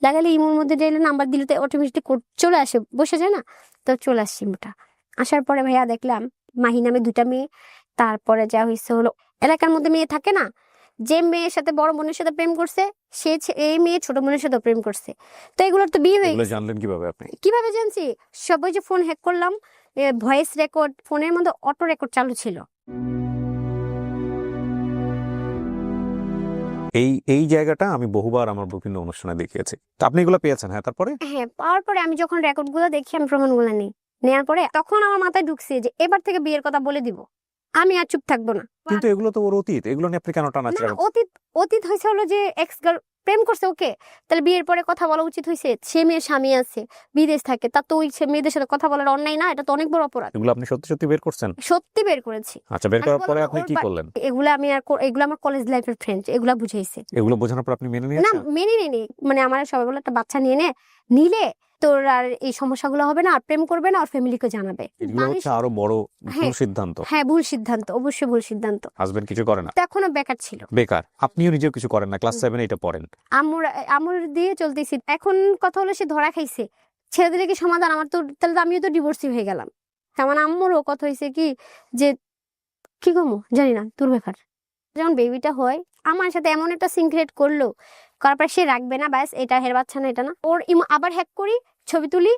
লাগালে ইমোর মধ্যে ডেলে নাম্বার দিলে তো অটোমেটিক চলে আসে, বসে যায় না, তো চলে আসে সিমটা। আসার পরে ভাইয়া দেখলাম মাহি নামে 2টা মেয়ে। তারপরে যা হয়েছে হলো, এলাকার মধ্যে মেয়ে থাকে না, যে মেয়ের সাথে বড় বোনের সাথে প্রেম করছে এই মেয়ে ছোট বোনের সাথে প্রেম করছে। তো এগুলোর তো বিয়ে হয়ে এগুলো গেছে। জানলেন কিভাবে আপনি? কিভাবে জানছি? সবাই যে ফোন হ্যাক করলাম, ভয়েস রেকর্ড, ফোনের মধ্যে অটো রেকর্ড চালু ছিল। এই জায়গাটা আমি বহুবার আমার বিভিন্ন অনুষ্ঠানে দেখিয়েছি। তো আপনি এগুলো পেয়েছেন? হ্যাঁ, তারপরে? হ্যাঁ, পাওয়ার পরে আমি যখন রেকর্ড গুলো দেখি, আমি প্রমাণগুলো নিই। নেওয়ার পরে তখন আমার মাথায় ঢুকছে যে এবার থেকে বিয়ের কথা বলে দিব, আমি আর চুপ থাকবো না। কিন্তু এগুলো তো ওর অতীত, এগুলো নিয়ে আপনি কেন না, টানাচ্ছেন? অতীত হয়েছে হলো যে এক্স গার্ল প্রেম করছে, ওকে, তাহলে বিয়ের পরে কথা বলা উচিত হয়েছে। সে মেয়ের স্বামী আছে, বিদেশ থাকে, তা তো ওই মেয়েদের সাথে কথা বলার অন্যায় না? এটা তো অনেক বড় অপরাধ। এগুলো আপনি সত্যি সত্যি বের করছেন? সত্যি বের করেছি। আচ্ছা, বের আমি করার পরে বললাম আপনি ওর কি করলেন? এগুলো আমার কলেজ লাইফের ফ্রেন্ড, এগুলা বুঝাইছে। এগুলো বোঝানোর পর আপনি মেনে না, নিয়েছেন? মেনে নেই। মানে আমার সবাই বলে একটা বাচ্চা নিলে তোর আর এই সমস্যাগুলো হবে না, আর প্রেম করবে না, আর ফ্যামিলিকে জানাবে। এগুলো হচ্ছে আরো বড় ভুল সিদ্ধান্ত। হ্যাঁ, ভুল সিদ্ধান্ত, অবশ্যই ভুল সিদ্ধান্ত। হাজবেন্ড কিছু করে না? তো এখনো বেকার ছিল। বেকার? আপনিও নিজেও কিছু করেন না? ক্লাস 7 এটা পড়েন। আমর দিয়ে চলতেছি। এখন কথা হলো সে ধরা খাইছে, ছেড়ে দিলে কি সমাধান? আমার তো তাহলে তো আমিও তো ডিভোর্সি হয়ে গেলাম। আমার আম্মুরও কথা হয়েছে কি যে কি গমো জানি না, তোর ব্যাপার। যখন বেবিটা হয় আমার সাথে এমন একটা সিক্রেট করলো, করার পর সে রাখবে না, ব্যাস এটা হের বাচ্চা না, এটা না। ওর আবার হ্যাক করি, ছবি তুলে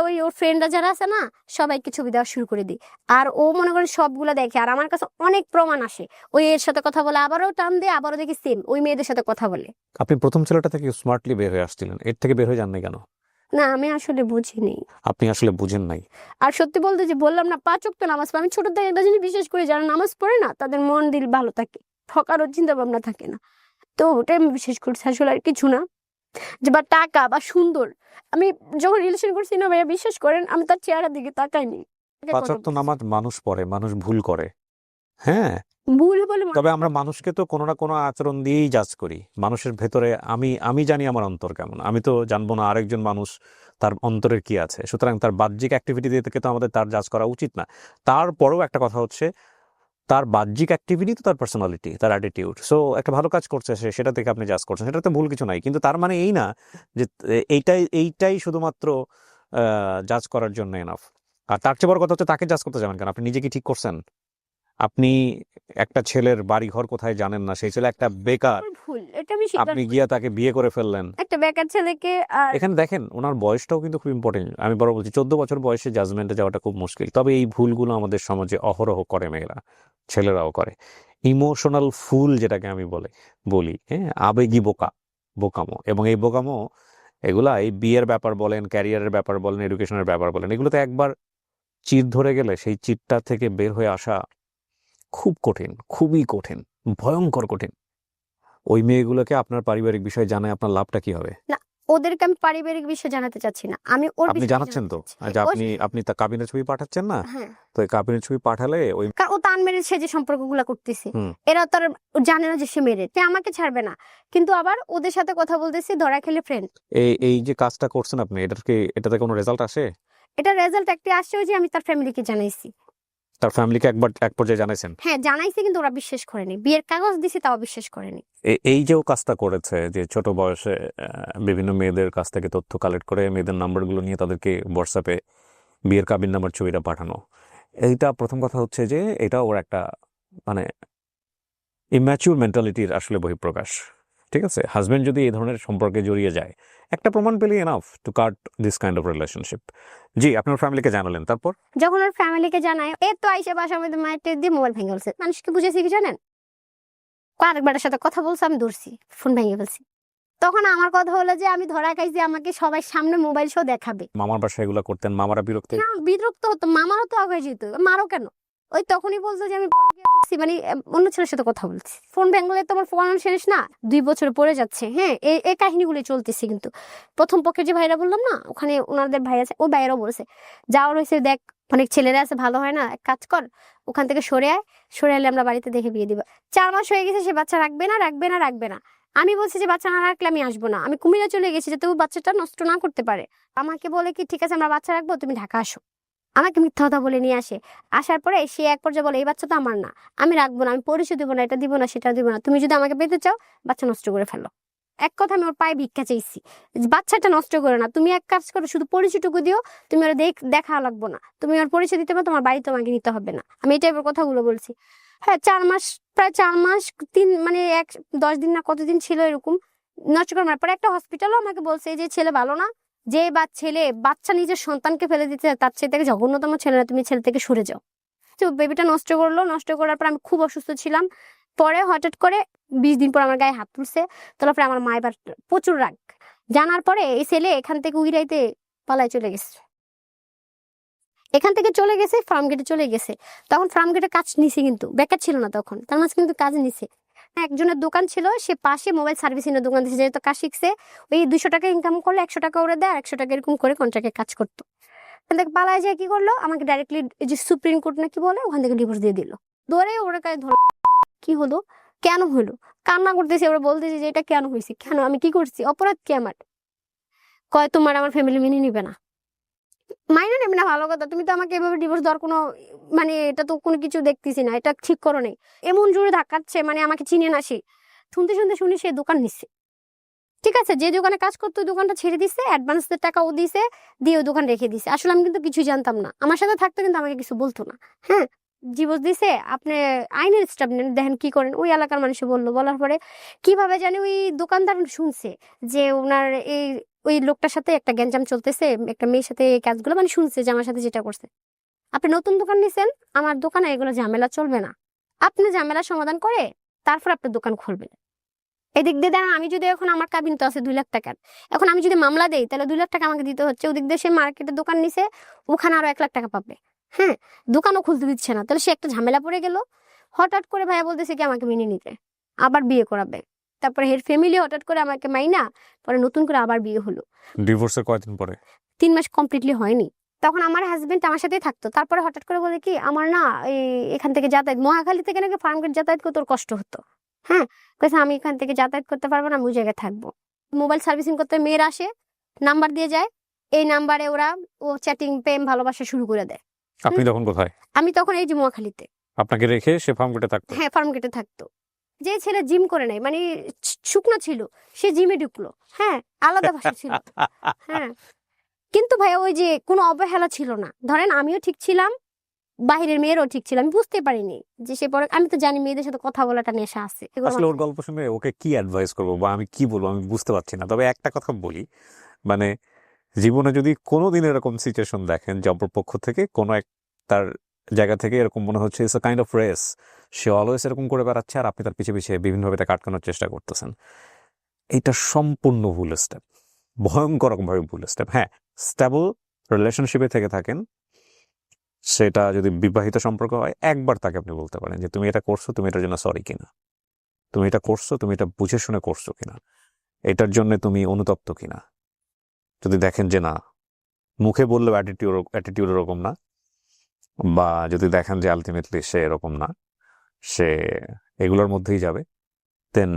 ওই ওর ফ্রেন্ডরা যারা আছে না, সবাইকে ছবি দেওয়া শুরু করে দিই। আর ও মনে করেন সবগুলো দেখে, আর আমার কাছে অনেক প্রমাণ আসে। ওই এর সাথে কথা বলে, আবারও টান দেয়, আবারও দেখি সেম ওই মেয়েদের সাথে কথা বলে। আপনি প্রথম ছেলেটা থেকে স্মার্টলি বের হয়ে আসছিলেন, এর থেকে বের হয়ে যান না কেন? না, আমি আসলে বুঝিনি। আপনি আসলে বুঝেন নাই। আর সত্যি বলতে যে বললাম না, 5 ওয়াক্ত নামাজ পড়ে। আমি ছোট থেকে একটা জিনিস বিশেষ করে, যারা নামাজ পড়ে না তাদের মন দিল ভালো থাকে, ঠকারও চিন্তা ভাবনা থাকে না। তো ওটাই আমি বিশেষ করছি, আসলে আর কিছু না। যে বা টাকা বা সুন্দর, আমি যখন রিলেশন করছি না ভাইয়া, বিশ্বাস করেন আমি তার চেহারার দিকে তাকাইনি। 5 ওয়াক্ত নামাজ মানুষ পড়ে, মানুষ ভুল করে। হ্যাঁ, ভুল বলে তবে আমরা মানুষকে তো কোনো না কোনো আচরণ দিয়েই জাজ করি। মানুষের ভেতরে আমি জানি আমার অন্তর কেমন, আমি তো জানবো না আরেকজন মানুষ তার অন্তরের কি আছে। সুতরাং তার বাহ্যিক অ্যাক্টিভিটি দিয়ে থেকে তো আমাদের তার জাজ করা উচিত না। তারপরেও একটা কথা হচ্ছে, তার বাহ্যিক অ্যাক্টিভিটি তো তার পার্সোনালিটি, তার অ্যাটিটিউড। সো একটা ভালো কাজ করছে সে, সেটা থেকে আপনি জাজ করছেন, সেটাতে ভুল কিছু নাই। কিন্তু তার মানে এই না যে এইটাই শুধুমাত্র জাজ করার জন্য এনাফ। আর তার চেয়ে বড় কথা হচ্ছে, তাকে জাজ করতে যাবেন কেন? আপনি নিজে কি ঠিক করছেন? আপনি একটা ছেলের বাড়ি ঘর কোথায় জানেন না, সেই ছেলে একটা বেকার, ভুল, এটা আমি স্বীকার আপনি করি। গিয়া তাকে বিয়ে করে ফেললেন। একটা বেকার ছেলেকে, আর এখানে দেখেন ওনার বয়সটাও কিন্তু খুব ইম্পর্টেন্ট। আমি বড় বলছি 14 বছর বয়সে জাজমেন্টে যাওয়াটা খুব মুশকিল। তবে এই ভুলগুলো আমাদের সমাজে অহরহ করে মেয়েরা, ছেলেরাও করে। ইমোশনাল ফুল যেটাকে আমি বলি, হ্যাঁ, আবেগী বোকামো। এবং এই বোকামো এগুলা এই বিয়ের ব্যাপার বলেন, ক্যারিয়ারের ব্যাপার বলেন, এডুকেশনের ব্যাপার বলেন, এগুলোতে একবার চির ধরে গেলে সেই চিরটা থেকে বের হয়ে আসা খুব কঠিন, খুবই কঠিন, ভয়ঙ্কর কঠিন। ওই মেয়েগুলোকে আপনার পারিবারিক বিষয় জানায় আপনার লাভটা কি হবে? না, ওদেরকে আমি পারিবারিক বিষয় জানাতে চাচ্ছি না, আমি ওর আপনি বিষয়ে জানাচ্ছেন জানাতে তো চাচ্ছি। যে ও আপনি তা কাবিনের ছবি পাঠাচ্ছেন না? হ্যাঁ, তো এই কাবিনের ছবি পাঠালে ওই কারণ ও তান মেরে সে যে সম্পর্কগুলো করতেছে, হুম এরা তো আর জানে না যে সে মেরে, সে আমাকে ছাড়বে না, কিন্তু আবার ওদের সাথে কথা বলতেছি, ধরা খেলে ফ্রেন্ড। এই যে কাজটা করছেন আপনি, এটাতে কোনো রেজাল্ট আসে? এটা রেজাল্ট একটা আসছে, ওই যে আমি তার ফ্যামিলিকে জানাইছি। তার ফ্যামিলিকে এক পর্যায়ে জানাইছেন? হ্যাঁ, জানাইছি, কিন্তু ওরা বিশ্বাস করেনি। বিয়ের কাগজ দিছি, তাও বিশ্বাস করেনি। এই যে ও কাজটা করেছে, যে ছোট বয়সে বিভিন্ন মেয়েদের কাছ থেকে তথ্য কালেক্ট করে মেয়েদের নাম্বারগুলো নিয়ে তাদেরকে হোয়াটসঅ্যাপে বিয়ের কাবিন নাম্বার ছবিটা পাঠানো, এইটা প্রথম কথা হচ্ছে যে এটা ওর একটা মানে ইম্যাচিউর মেন্টালিটির আসলে বহিঃপ্রকাশ। ঠিক আছে, হাজবেন্ড যদি এই ধরনের সম্পর্কে জড়িয়ে যায়, একটা প্রমাণ পেলে enough to cut this kind of relationship. জি, আপনার ফ্যামিলিকে জানালেন, তারপর? যখন ওর ফ্যামিলিকে জানায়, এ তো আইসে বাসার মধ্যে মায়ের টেপ দিয়ে মোবাইল ভেঙে ফেলছে। মানুষকে বুঝেছি কি জানেন, আরেকবারের সাথে কথা বলছে, আমি ধরছি, ফোন ভেঙে ফেলছি। তখন আমার কথা হলো যে আমি ধরা খাইছি, আমাকে সবাই সামনে মোবাইল শো দেখাবে। মামার বাসায় এগুলো করতেন, মামারা বিরক্ত? না, বিরক্ত হতো, মামারও তো আগে যেত, মারো কেন? ওই তখনই বলতো যে আমি পরকীয়া করছি, মানে অন্য ছেলের সাথে কথা বলছি। ফোন ভেঙলে তোমার ফোন শেষ না, 2 বছর পরে যাচ্ছে। হ্যাঁ, এই কাহিনীগুলো চলতেছে। কিন্তু প্রথম পক্ষের যে ভাইরা বললাম না, ওখানে ওনাদের ভাই আছে, ও ভাইয়েরও বলছে, যাওয়ার হয়েছে দেখ, অনেক ছেলেরা আছে, ভালো হয় না, এক কাজ কর, ওখান থেকে সরে আলে আমরা বাড়িতে দেখে বিয়ে দিব। 4 মাস হয়ে গেছে, সে বাচ্চা রাখবে না। আমি বলছি যে বাচ্চা না রাখলে আমি আসবো না, আমি কুমিল্লা চলে গেছি যাতে ও বাচ্চাটা নষ্ট না করতে পারে। আমাকে বলে কি, ঠিক আছে আমরা বাচ্চা রাখবো, তুমি ঢাকা আসো। আমাকে মিথ্যা কথা বলে নিয়ে আসে। আসার পরে সে এক পর্যায়ে বলে এই বাচ্চা তো আমার না, আমি রাখবো না, আমি পরিচয় দিব না, এটা দিব না, সেটা দিব না, তুমি যদি আমাকে পেতে চাও বাচ্চা নষ্ট করে ফেলো। এক কথা আমি ওর পায়ে ভিক্ষা চাইছি, বাচ্চাটা নষ্ট করে না, তুমি এক কাজ করো, শুধু পরিচয়টুকু দিও, তুমি ওরা দেখা লাগবো না, তুমি ওর পরিচয় দিতে পারো, তোমার বাড়ি তোমাকে নিতে হবে না, আমি এই টাইপের কথাগুলো বলছি। হ্যাঁ 4 মাস, প্রায় 4 মাস 10 দিন না কতদিন ছিল এরকম নষ্ট করে মারার পরে একটা হসপিটালও আমাকে বলছে যে ছেলে ভালো না, যে বাচ্চা নিজের সন্তানকে ফেলে দিতে তার চেয়ে থেকে জঘন্যতম ছেলে না, তুমি ছেলে থেকে সরে যাও। তো বেবিটা নষ্ট করলো, নষ্ট করার পর আমি খুব অসুস্থ ছিলাম। পরে হঠাৎ করে 20 দিন পর আমার গায়ে হাত তুলছে, তোলার পরে আমার মা এবার প্রচুর রাগ জানার পরে এই ছেলে এখান থেকে উইরাইতে পালায় চলে গেছে, এখান থেকে চলে গেছে ফার্ম গেটে চলে গেছে। তখন ফার্ম গেটে কাজ নিছে, কিন্তু বেকার ছিল না তখন, তার মাঝে কিন্তু কাজ নিছে। একজনের দোকান ছিল, সে পাশে মোবাইল সার্ভিসিং এর দোকান দিয়েছে, যেহেতু কাজ শিখছে, ওই 200 টাকা ইনকাম করলে 100 টাকা ওরে দেয়, আর 100 টাকা এরকম করে কন্ট্রাক্টে কাজ করতো। ওখান থেকে পালায় যায় কি করলো, আমাকে ডাইরেক্টলি যে সুপ্রিম কোর্ট না কি বলে ওখান থেকে ডিভোর্স দিয়ে দিল। ধরে ওরা কাছে ধর কি হলো, কেন হলো, কান্না করতেছে, ওরা বলতেছে যে এটা কেন হয়েছে, কেন আমি কি করছি, অপরাধ কি আমার। কয় তোমার আমার ফ্যামিলি মেনে নিবে না। মাইনে নেবে না ভালো কথা, তুমি তো আমাকে এভাবে ডিভোর্স দেওয়ার কোনো এটা তো কোনো কিছু দেখতেছি না, এটা ঠিক করো নাই। এমন জোরে ধাক্কাচ্ছে, আমাকে চিনে না সে। শুনতে শুনতে শুনি সে দোকান নিচ্ছে, ঠিক আছে, যে দোকানে কাজ করতো ওই দোকানটা ছেড়ে দিছে, অ্যাডভান্সের টাকা ও দিছে, দিয়ে ওই দোকান রেখে দিছে। আসলে আমি কিন্তু কিছুই জানতাম না, আমার সাথে থাকতো কিন্তু আমাকে কিছু বলতো না। হ্যাঁ ডিভোর্স দিছে, আপনি আইনের স্টেপ নেন, দেখেন কি করেন। ওই এলাকার মানুষ বললো, বলার পরে কিভাবে জানি ওই দোকানদার শুনছে যে ওনার ওই লোকটার সাথে একটা গ্যাঞ্জাম চলতেছে, একটা মেয়ের সাথে এই কাজগুলো শুনছে যে আমার সাথে যেটা করছে। আপনি নতুন দোকান নিছেন, আমার দোকানে এগুলো ঝামেলা চলবে না, আপনি ঝামেলা সমাধান করে তারপর আপনার দোকান খুলবেন। এদিক দিয়ে দেন, আমি যদি এখন আমার কাবিন তো আছে 2 লাখ টাকার, এখন আমি যদি মামলা দেই তাহলে 2 লাখ টাকা আমাকে দিতে হচ্ছে। ওদিক দিয়ে সে মার্কেটে দোকান নিছে, ওখানে আরো 1 লাখ টাকা পাবে। হ্যাঁ দোকানও খুলতে দিচ্ছে না, তাহলে সে একটা ঝামেলা পড়ে গেল। হঠাৎ করে ভাইয়া বলতেছে কি আমাকে মেনে নিতে, আবার বিয়ে করাবে। তারপরে হের ফ্যামিলি হঠাৎ করে আমাকে মাইনা, পরে নতুন করে আবার বিয়ে হলো। ডিভোর্সের কয়দিন পরে? 3 মাস কমপ্লিটলি হয়নি। তখন আমার হাজবেন্ড আমার সাথেই থাকতো, তারপরে হঠাৎ করে বলে কি আমার না এখান থেকে যাতায়াত, মহাখালী থেকে নাকি ফার্মগেট যাতায়াত করতে ওর কষ্ট হতো। হ্যাঁ কইছে আমি এখান থেকে যাতায়াত করতে পারবো না, আমি ওই জায়গায় থাকবো। মোবাইল সার্ভিসিং করতে মেয়েরা আসে, নাম্বার দিয়ে যায়, এই নাম্বারে ও চ্যাটিং প্রেম ভালোবাসা শুরু করে দেয়। আপনি তখন কোথায়? আমি তখন এই যে মহাখালীতে। আপনাকে রেখে সে ফার্ম গেটে থাকতো? হ্যাঁ ফার্ম গেটে থাকতো। যে ছেলে জিম করে নাই, শুকনো ছিল, সে জিমে ঢুকলো। হ্যাঁ আলাদা ভাষা ছিল। হ্যাঁ কিন্তু ভাই ওই যে কোনো অবহেলা ছিল না, ধরেন আমিও ঠিক ছিলাম, বাহিরের মেয়েরও ঠিক ছিল, আমি বুঝতে পারিনি যে সে পরে। আমি তো জানি মেয়েদের সাথে কথা বলাটা নেশা আছে। আসলে ওর গল্প শুনে ওকে কি অ্যাডভাইস করবো বা আমি কি বলবো আমি বুঝতে পারছি না। তবে একটা কথা বলি, মানে জীবনে যদি কোনোদিন এরকম সিচুয়েশন দেখেন যে অপর পক্ষ থেকে কোনো এক তার জায়গা থেকে এরকম মনে হচ্ছে it's a kind of race, say always এরকম করে বেড়াচ্ছে আর আপনি তার পিছিয়ে পিছিয়ে বিভিন্নভাবে তাকে আটকানোর চেষ্টা করতেছেন, এটা সম্পূর্ণ ভুল স্টেপ, ভয়ঙ্কর রকমভাবে ভুল স্টেপ। হ্যাঁ স্টেবল রিলেশনশিপে থেকে থাকেন, সেটা যদি বিবাহিত সম্পর্ক হয়, একবার তাকে আপনি বলতে পারেন যে তুমি এটা করছো, তুমি এটার জন্য সরি কিনা, তুমি এটা করছো, তুমি এটা বুঝে শুনে করছো কিনা, এটার জন্য তুমি অনুতপ্ত কিনা। যদি দেখেন যে না, মুখে বললেও অ্যাটিটিউড এরকম না, বা যদি দেখেন যে আলটিমেটলি সে এরকম না, সে এগুলোর মধ্যেই যাবে, দেন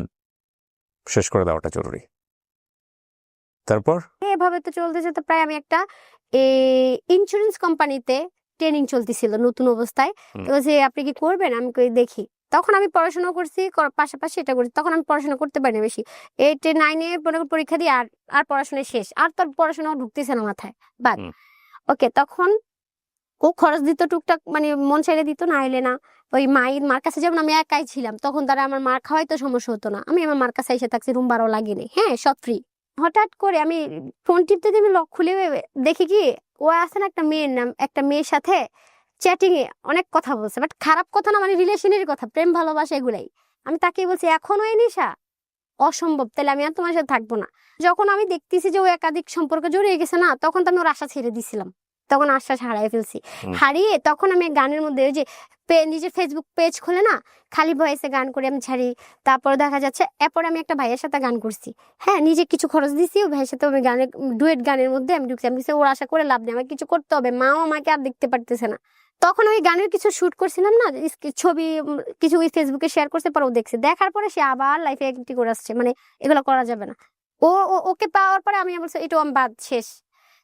শেষ করে দেওয়াটা জরুরি। তারপর এভাবে তো চলতে যেতে প্রায় আমি একটা ইন্স্যুরেন্স কোম্পানিতে ট্রেনিং চলতেছিল নতুন অবস্থায়। তো যে আপনি কি করবেন, আমি কই দেখি। তখন আমি পড়াশোনা করছি, পাশাপাশি এটা করছি। তখন আমি পড়াশোনা করতে পারিনি বেশি, 8 9 পরীক্ষা দিয়ে আর পড়াশোনা শেষ, আর তোর পড়াশোনা ঢুকতেছে না মাথায় বাদ। ওকে তখন ও খরচ দিত টুকটাক, মন চাইলে দিত, না এলে না। ওই মার কাছে যেমন আমি একাই ছিলাম, তখন তারা আমার মার খাওয়াই তো সমস্যা হতো না, আমি আমার মার কাছে এসে থাকছি, রুম ভাড়াও লাগেনি, হ্যাঁ সব ফ্রি। হঠাৎ করে আমি ফোন টিপতে আমি লক খুলে দেখি কি ও আছে না একটা মেয়ের সাথে চ্যাটিং এ অনেক কথা বলছে, বাট খারাপ কথা না, রিলেশনের কথা, প্রেম ভালোবাসা এগুলাই। আমি তাকে বলছি এখনো এই নেশা, অসম্ভব, তাহলে আমি আর তোমার সাথে থাকবো না। যখন আমি দেখতেছি যে ও একাধিক সম্পর্কে জড়িয়ে গেছে না, তখন তো আমি ওর আশা ছেড়ে দিছিলাম, তখন আশ্বাস হারিয়ে ফেলছি। হারিয়ে তখন আমি গানের মধ্যে ওই যে নিজের ফেসবুক পেজ খুলে না, খালি ভয়েসে গান করে আমি ছাড়ি। তারপর দেখা যাচ্ছে এরপর আমি একটা ভাইয়ের সাথে গান করছি, হ্যাঁ নিজে কিছু খরচ দিছি, ও ভাইয়ের সাথে আমি ডুয়েট গানের মধ্যে আমি ঢুকছি। আমি ওর আশা করে লাভ নেই, আমার কিছু করতে হবে, মাও আমাকে আর দেখতে পারতেছে না। তখন ওই গানের কিছু শুট করছিলাম না, ছবি কিছু ওই ফেসবুকে শেয়ার করছে, পর ও দেখছে, দেখার পরে সে আবার লাইফে অ্যাক্টিভ করে আসছে, এগুলো করা যাবে না। ওকে পাওয়ার পরে আমি বলছি এটা আমি বাদ, শেষ,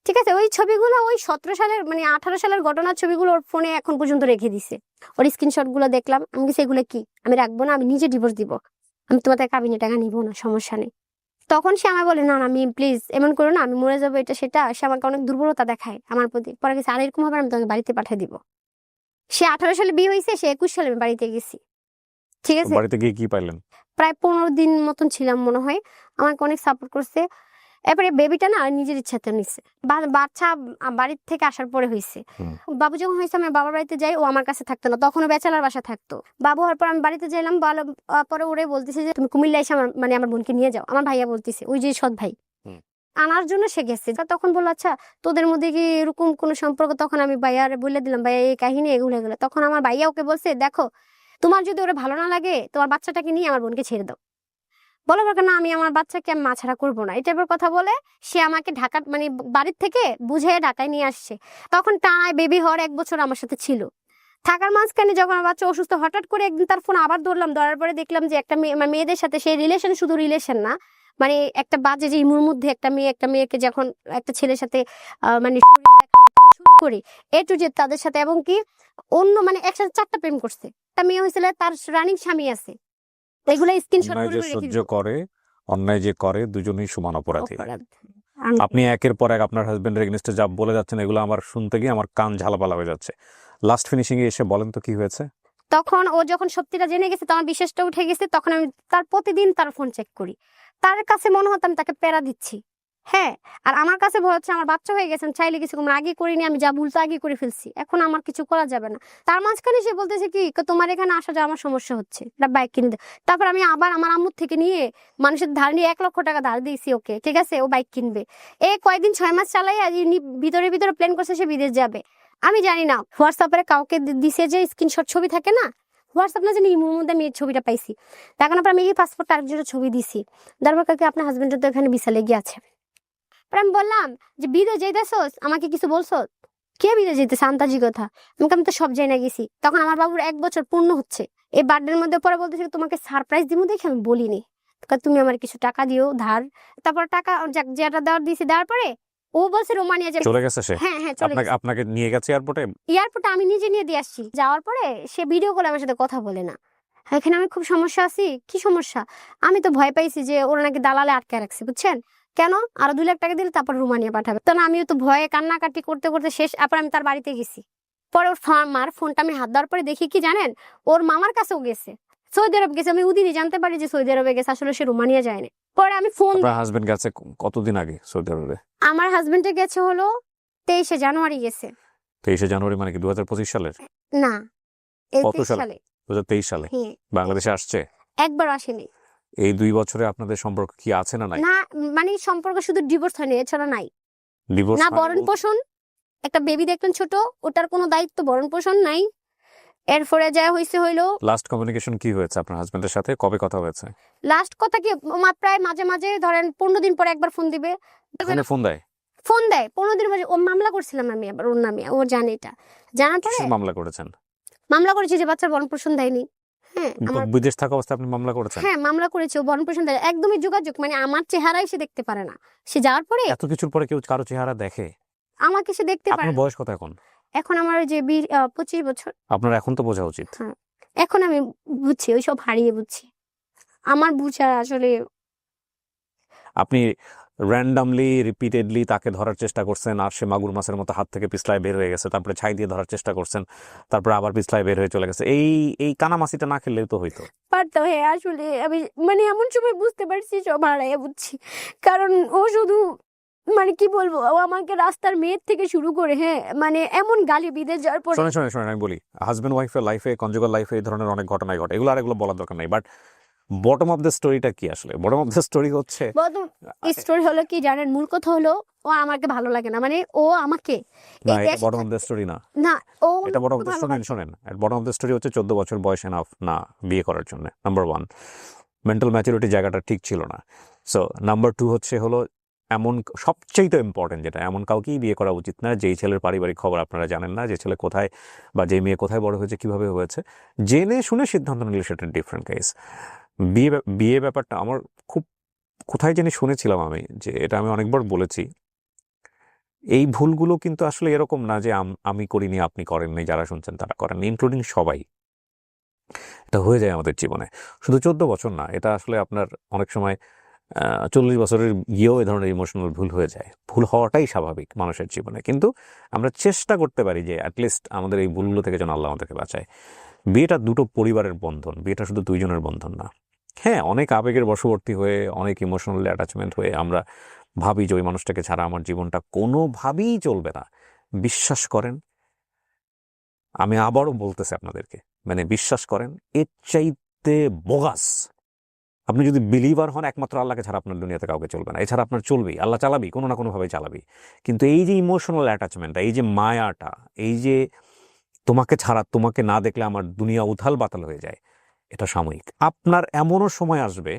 ঠিক আছে, ওই ছবিগুলো ওই 17 সালের মানে 18 সালের ঘটনার ছবিগুলো ওর ফোনে এখন পর্যন্ত রেখে দিছে। ওর স্ক্রিনশট গুলো দেখলাম, আমি বলছি এগুলো কি, আমি রাখবো না, আমি নিজে ডিভোর্স দিব, আমি তোমাদের কাবিনে টাকা নিবো না, সমস্যা নেই। তখন সে আমায় বলে না না আমি প্লিজ এমন করো না, আমি মরে যাবো, এটা সেটা। সে আমাকে অনেক দুর্বলতা দেখায় আমার প্রতি। পরে গেছে আর এরকম হবে না, আমি তোমাকে বাড়িতে পাঠিয়ে দিব। সে 18 সালে বিয়ে হয়েছে, সে 21 সালে আমি বাড়িতে গেছি। ঠিক আছে, বাড়িতে গিয়ে কি পাইলেন? প্রায় 15 দিন মতন ছিলাম মনে হয়, আমাকে অনেক সাপোর্ট করছে। এরপরে বেবিটা না নিজের ইচ্ছাতে নিচ্ছে, বাচ্চা বাড়ির থেকে আসার পরে হয়েছে। হুম। বাবু যখন হয়েছে আমি বাবার বাড়িতে যাই, ও আমার কাছে থাকতো না, তখনও ব্যাচেলার বাসা থাকতো। বাবু হওয়ার পর আমি বাড়িতে যাইলাম, পরে ওরে বলতেছে যে তুমি কুমিল্লা এসে আমার মানে আমার বোনকে নিয়ে যাও। আমার ভাইয়া বলতেছে, ওই যে সৎ ভাই, হুম। আনার জন্য সে গেছে। তখন বললো আচ্ছা তোদের মধ্যে কি এরকম কোনো সম্পর্ক? তখন আমি ভাইয়ারে বলে দিলাম ভাইয়া এই কাহিনী এগুলো এগুলো। তখন আমার ভাইয়া ওকে বলছে দেখো তোমার যদি ওরা ভালো না লাগে, তোমার বাচ্চাটাকে নিয়ে আমার বোনকে ছেড়ে দাও। বলো বলকে না আমি আমার বাচ্চাকে আমি মাছাড়া করবো না, এই টাইপের কথা বলে সে আমাকে ঢাকা মানে বাড়ির থেকে বুঝে ঢাকায় নিয়ে আসছে। তখন টানায় বেবি হওয়ার 1 বছর আমার সাথে ছিল। থাকার মাঝখানে যখন আমার বাচ্চা অসুস্থ, হঠাৎ করে একদিন তার ফোন আবার ধরলাম, ধরার পরে দেখলাম যে একটা মেয়ে মানে মেয়েদের সাথে সেই রিলেশন, শুধু রিলেশন না, মানে একটা বাজে যে ইমুর মধ্যে একটা মেয়েকে যখন একটা ছেলের সাথে মানে শরীর দেখানো থেকে শুরু করে এ টু জেড তাদের সাথে, এবং কি অন্য মানে একসাথে 4টা প্রেম করছে। একটা মেয়ে হয়েছিল, তার রানিং স্বামী আছে, এগুলো স্ক্রিনশট অন্যায় করে যে রেখে সহ্য দিবো। করে, অন্যায় যে করে, দুজনেই সমান অপরাধী। অপরাধ। আপনি একের পর এক আপনার হাজবেন্ডের এগেনস্টে যা বলে যাচ্ছেন, এগুলো আমার শুনতে গিয়ে আমার কান ঝালাপালা হয়ে যাচ্ছে। লাস্ট ফিনিশিং এ এসে বলেন তো কি হয়েছে? তখন ও যখন সত্যিটা জেনে গেছে, তখন বিশ্বাসটা উঠে গেছে, তখন আমি তার প্রতিদিন তার ফোন চেক করি। তার কাছে মনে হতো আমি তাকে প্যারা দিচ্ছি। হ্যাঁ, আর আমার কাছে ভয় হচ্ছে আমার বাচ্চা হয়ে গেছে, আমি চাইলে কিছু আমরা আগে করিনি, আমি যা ভুল তা আগে করে ফেলছি, এখন আমার কিছু করা যাবে না। তার মাঝখানে সে বলতেছে কি তোমার এখানে আসা যাওয়া আমার সমস্যা হচ্ছে, একটা বাইক কিনে দে। তারপর আমি আবার আমার আম্মুর থেকে নিয়ে মানুষের ধার নিয়ে 1 লক্ষ টাকা ধার দিয়েছি ওকে, ঠিক আছে, ও বাইক কিনবে। কয়েকদিন 6 মাস চালাই আজ ভিতরে ভিতরে প্ল্যান করছে সে বিদেশ যাবে। আমি জানি না হোয়াটসঅ্যাপে কাউকে দিছে যে স্ক্রিনশট ছবি থাকে না, হোয়াটসঅ্যাপ না জানি ইমোর মধ্যে আমি এই ছবিটা পাইছি। দেখানোর পর আমি এই পাসপোর্ট আরেকজনের ছবি দিছি, দরবার কাকে আপনার হাজবেন্ডের তো এখানে ভিসা লেগে আছে। পরে আমি বললাম যে বিদেশ যাইতেছোস, আমাকে কিছু বলছো? কে বিদেশ যেতেছে আন্তাজি কথা, আমি তো সব জায়গায় গেছি। তখন আমার বাবুর 1 বছর পূর্ণ হচ্ছে, এই বার্থডের মধ্যে। পরে বলতেছে তোমাকে সারপ্রাইজ দিব দেখে আমি বলিনি, তুমি আমার কিছু টাকা দিও ধার। তারপর টাকা যেটা দেওয়ার দিয়েছি, দেওয়ার পরে ও বলছে রোমানিয়া যাবে। চলে গেছে সে? হ্যাঁ হ্যাঁ চলে গেছে। আপনাকে নিয়ে গেছে এয়ারপোর্টে? এয়ারপোর্টে আমি নিজে নিয়ে দিয়ে আসছি। যাওয়ার পরে সে ভিডিও কলে আমার সাথে কথা বলে না। এখানে আমি খুব সমস্যা আছি। কি সমস্যা? আমি তো ভয় পাইছি যে ওরা নাকি দালালে আটকে রাখছে, বুঝছেন? কেন? আরো 2 লাখ টাকা দিলে তারপর রোমানিয়া পাঠাবে। তো না, আমিও তো ভয়ে কান্নাকাটি করতে করতে শেষ। তারপর আমি তার বাড়িতে গেছি। পরে ওর মার ফোনটা আমি হাত দেওয়ার পরে দেখি কি জানেন, ওর মামার কাছেও গেছে, সৌদি আরব গেছে। আমি ওদিনই জানতে পারি যে সৌদি আরবে গেছে, আসলে সে রোমানিয়া যায়নি। পরে আমি ফোন, আপনার হাজবেন্ড গেছে কতদিন আগে সৌদি আরবে? আমার হাজবেন্ডে গেছে হলো 23শে জানুয়ারি গেছে। 23শে জানুয়ারি মানে কি 2025 সালের? না, এই কত 23 সালে? সালে। 2023 সালে হ্যাঁ, বাংলাদেশে আসছে? একবার আসেনি। এই 2 বছরে আপনাদের সম্পর্ক কি আছে না নাই? না, মানে সম্পর্ক শুধু ডিভোর্স হয়নি, এছাড়া নাই। ডিভোর্স না ভরণ পোষণ, একটা বেবি দেখলেন ছোট, ওটার কোনো দায়িত্ব ভরণ পোষণ নাই। এরপরে যা হইলো, লাস্ট কমিউনিকেশন কি হয়েছে আপনার হাজবেন্ডের সাথে? কবে কথা হয়েছে? লাস্ট কথা কি প্রায় মাঝে মাঝে ধরেন 15 দিন পরে একবার ফোন দিবে। এখানে ফোন দেয়? ফোন দেয় 15 দিন পরে। ও মামলা করছিলাম আমি আবার ওর নামে, ও জানে এটা। জানার পরে কিসের মামলা করেছেন? মামলা করেছি যে বাচ্চার ভরণ পোষণ দেয়নি। হ্যাঁ আমার, বিদেশ থাকা অবস্থায় আপনি মামলা করেছেন? হ্যাঁ মামলা করেছি, ও ভরণ পোষণ দেয়, একদমই যোগাযোগ মানে আমার চেহারাই সে দেখতে পারে না। সে যাওয়ার পরে এত কিছুর পরে কেউ কারো চেহারা দেখে? আমাকে সে দেখতে পারে আপনার না। বয়স কত এখন? এখন আমার ওই যে 25 বছর। আপনার এখন তো বোঝা উচিত। হ্যাঁ, এখন আমি বুঝছি, ওই সব হারিয়ে বুঝছি। আমার বুঝা আসলে, আপনি র্যান্ডামলি রিপিটেডলি তাকে ধরার চেষ্টা করছেন, আর সে মাগুর মাছের মতো হাত থেকে পিছলায় বের হয়ে গেছে, তারপরে ছাই দিয়ে ধরার চেষ্টা করছেন, তারপরে আবার পিছলায় বের হয়ে চলে গেছে। এই কানামাছিটা না খেললেও তো হইতো। পারতো। হ্যাঁ আসলে আমি মানে এমন সময় বুঝতে পারছি সব হারাইয়া বুঝছি। কারণ ও শুধু মানে কি বলবো, ও আমাকে রাস্তার মেয়ের থেকে শুরু করে, হ্যাঁ মানে এমন গালি বিদেশ যাওয়ার পরে। শোনেন আমি বলি, হাজবেন্ড ওয়াইফের লাইফে, কনজুগাল লাইফে এই ধরনের অনেক ঘটনাই ঘটে, এগুলো বলার দরকার নাই। বাট বটম অফ দ্য স্টোরিটা কি আসলে? বটম অফ দ্য স্টোরি হচ্ছে, স্টোরি হলো কি জানেন, মূল কথা হলো ও আমাকে ভালো লাগে না, মানে ও আমাকে না এই এটা দেশ- বটম অফ দ্য স্টোরি না। না, ও এটা বটম অফ দ্য ভালো শোনেন বটম অফ দ্য স্টোরি হচ্ছে 14 বছর বয়স এনাফ না বিয়ে করার জন্য, নাম্বার 1। মেন্টাল ম্যাচুরিটি জায়গাটা ঠিক ছিল না। সো নাম্বার 2 হলো এমন সবচেয়ে ইম্পর্টেন্ট যেটা, এমন কাউকেই বিয়ে করা উচিত না যেই ছেলের পারিবারিক খবর আপনারা জানেন না, যে ছেলে কোথায় বা যে মেয়ে কোথায় বড় হয়েছে, কিভাবে হয়েছে, জেনে শুনে সিদ্ধান্ত নিলে সেটা ডিফারেন্ট কেস। বিয়ে ব্যাপারটা আমার খুব কোথায় জানি শুনেছিলাম আমি, যে এটা আমি অনেকবার বলেছি, এই ভুলগুলো কিন্তু আসলে এরকম না যে আমি করিনি আপনি করেননি, যারা শুনছেন তারা করেন, ইনক্লুডিং সবাই। এটা হয়ে যায় আমাদের জীবনে। শুধু 14 বছর না, এটা আসলে আপনার অনেক সময় 40 বছরের গিয়েও এ ধরনের ইমোশনাল ভুল হয়ে যায়। ভুল হওয়াটাই স্বাভাবিক মানুষের জীবনে, কিন্তু আমরা চেষ্টা করতে পারি যে অ্যাটলিস্ট আমাদের এই ভুলগুলো থেকে যেন আল্লাহ আমাদেরকে বাঁচায়। বিয়েটা দুটো পরিবারের বন্ধন, বিয়েটা শুধু দুইজনের বন্ধন না। হ্যাঁ, অনেক আবেগের বশবর্তী হয়ে, অনেক ইমোশনাল অ্যাটাচমেন্ট হয়ে আমরা ভাবি যে ওই মানুষটাকে ছাড়া আমার জীবনটা কোনোভাবেই চলবে না। বিশ্বাস করেন, আমি আবারও বলতেছি আপনাদেরকে, মানে বিশ্বাস করেন, এর চাইতে বোগাস আপনি যদি বিলিভার হন, একমাত্র আল্লাহকে ছাড়া আপনার দুনিয়াতে কাউকে চলবে না। এছাড়া আপনার চলবেই, আল্লাহ চালাবি, কোনো না কোনোভাবে চালাবি। কিন্তু এই যে ইমোশনাল অ্যাটাচমেন্টটা, এই যে মায়াটা, এই যে তোমাকে ছাড়া, তোমাকে না দেখলে আমার দুনিয়া উথাল বাতাল হয়ে যায়, এটা সাময়িক। আপনার এমনও সময় আসবে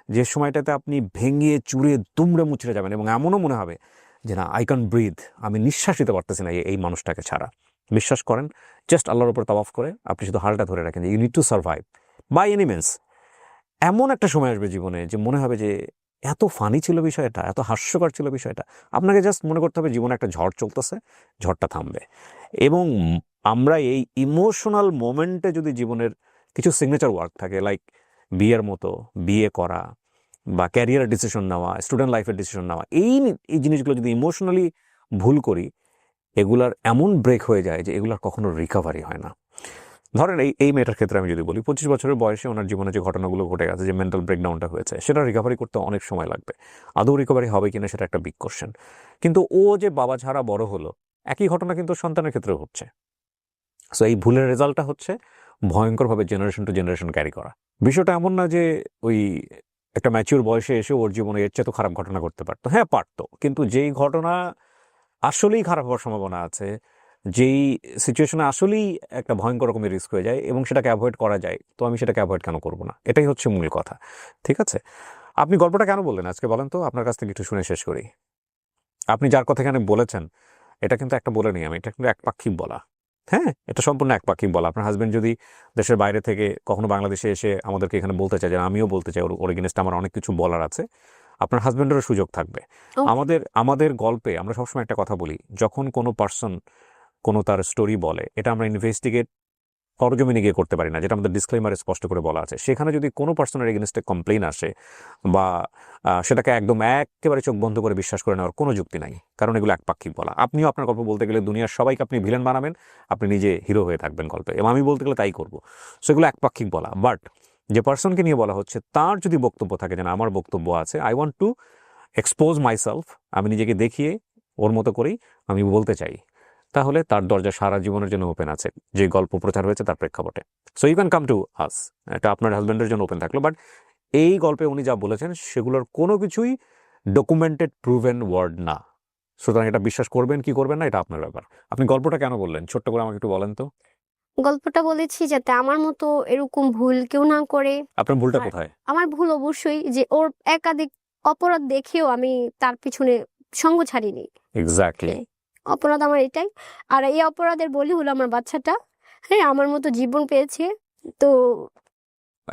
যে সময়টাতে আপনি ভেঙে চুরে দুমড়ে মুচড়ে যাবেন এবং এমনও মনে হবে যে না, আই ক্যান ব্রিথ, আমি নিঃশ্বাস নিতে পারতেছি না এই মানুষটাকে ছাড়া। বিশ্বাস করেন, জাস্ট আল্লাহর উপর তাওয়াফ করে আপনি শুধু হালটা ধরে রাখেন যে you need to survive by any means. এমন একটা সময় আসবে জীবনে যে মনে হবে যে এত ফানি ছিল বিষয়টা, এত হাস্যকর ছিল বিষয়টা। আপনাকে জাস্ট মনে করতে হবে জীবনে একটা ঝড় চলতেছে, ঝড়টা থামবে। এবং আমরা এই ইমোশনাল মোমেন্টে যদি জীবনের কিছু সিগনেচার ওয়ার্ক থাকে, লাইক বিয়ের মতো, বিয়ে করা বা ক্যারিয়ারের ডিসিশন নেওয়া, স্টুডেন্ট লাইফের ডিসিশন নেওয়া, এই জিনিসগুলো যদি ইমোশনালি ভুল করি, এগুলার এমন ব্রেক হয়ে যায় যে এগুলার কখনো রিকভারি হয় না। ধরেন এই মেয়েটার ক্ষেত্রে আমি যদি বলি, 25 বছরের বয়সে ওনার জীবনে যে ঘটনাগুলো ঘটে গেছে, যে মেন্টাল ব্রেকডাউনটা হয়েছে, সেটা রিকভারি করতে অনেক সময় লাগবে। আদৌ রিকভারি হবে কিনা সেটা একটা বিগ কোশ্চেন। কিন্তু ও যে বাবা ছাড়া বড় হলো, একই ঘটনা কিন্তু সন্তানের ক্ষেত্রেও হচ্ছে। সো এই ভুলের রেজাল্টটা হচ্ছে ভয়ঙ্করভাবে জেনারেশন টু জেনারেশন ক্যারি করা। বিষয়টা এমন না যে ওই একটা ম্যাচিউর বয়সে এসে ওর জীবনে এর চেয়ে তো খারাপ ঘটনা ঘটতে পারতো। হ্যাঁ, পারতো, কিন্তু যেই ঘটনা আসলেই খারাপ হওয়ার সম্ভাবনা আছে, যেই সিচুয়েশনে আসলেই একটা ভয়ঙ্কর রকমের রিস্ক হয়ে যায় এবং সেটাকে অ্যাভয়েড করা যায়, তো আমি সেটাকে অ্যাভয়েড কেন করবো না? এটাই হচ্ছে মূল কথা। ঠিক আছে, আপনি গল্পটা কেন বললেন আজকে বলেন তো? আপনার কাছ থেকে একটু শুনে শেষ করি। আপনি যার কথা এখানে বলেছেন, এটা কিন্তু একটা বলে নেই আমি, এটা কিন্তু একপাক্ষিক বলা। হ্যাঁ, এটা সম্পূর্ণ একপাক্ষিক বলা। আপনার হাজবেন্ড যদি দেশের বাইরে থেকে কখনো বাংলাদেশে এসে আমাদেরকে এখানে বলতে চায়, যে আমিও বলতে চাই, ওর এগেনস্টে আমার অনেক কিছু বলার আছে, আপনার হাজবেন্ডেরও সুযোগ থাকবে। ও, আমাদের গল্পে আমরা সবসময় একটা কথা বলি, যখন কোনো পার্সন কোনো তার স্টোরি বলে, এটা আমরা ইনভেস্টিগেট সরজমিনে গিয়ে করতে পারি না, যেটা আমাদের ডিসক্লেমারে স্পষ্ট করে বলা আছে। সেখানে যদি কোনো পার্সনের এগেনস্টে কমপ্লেন আসে বা সেটাকে একদম একেবারে চোখ বন্ধ করে বিশ্বাস করে নেওয়ার কোনো যুক্তি নাই, কারণ এগুলো একপাক্ষিক বলা। আপনিও আপনার গল্প বলতে গেলে দুনিয়ার সবাইকে আপনি ভিলেন বানাবেন, আপনি নিজে হিরো হয়ে থাকবেন গল্পে, এবং আমি বলতে গেলে তাই করবো। সেগুলো একপাক্ষিক বলা। বাট যে পার্সনকে নিয়ে বলা হচ্ছে, তার যদি বক্তব্য থাকে যে না, আমার বক্তব্য আছে, I want to expose myself, আমি নিজেকে দেখিয়ে ওর মতো করেই আমি বলতে চাই, তাহলে তার দরজা সারা জীবনের জন্য ওপেন আছে, যে গল্প প্রচার হয়েছে তার প্রেক্ষাপটে। So you can come to us, এটা আপনার হাজব্যান্ডের জন্য ওপেন থাকলো। বাট এই গল্পে উনি যা বলেছেন সেগুলোর কোনো কিছুই ডকুমেন্টেড প্রুভেন ওয়ার্ড না। সুতরাং এটা বিশ্বাস করবেন কি করবেন না, এটা আপনার ব্যাপার। আপনি গল্পটা কেন বললেন ছোট্ট করে আমাকে একটু বলেন তো। গল্পটা বলেছি যাতে আমার মতো এরকম ভুল কেউ না করে। আপনার ভুলটা আর কোথায়? আমার ভুল অবশ্যই যে ওর একাধিক অপরাধ দেখেও আমি তার পিছনে সঙ্গ ছাড়িনি। এক্স্যাক্টলি। হ্যাঁ, অপরাধ আমার এটাই। আর এই অপরাধের বলি হলো আমার বাচ্চাটা। হ্যাঁ, আমার মতো জীবন পেয়েছে। তো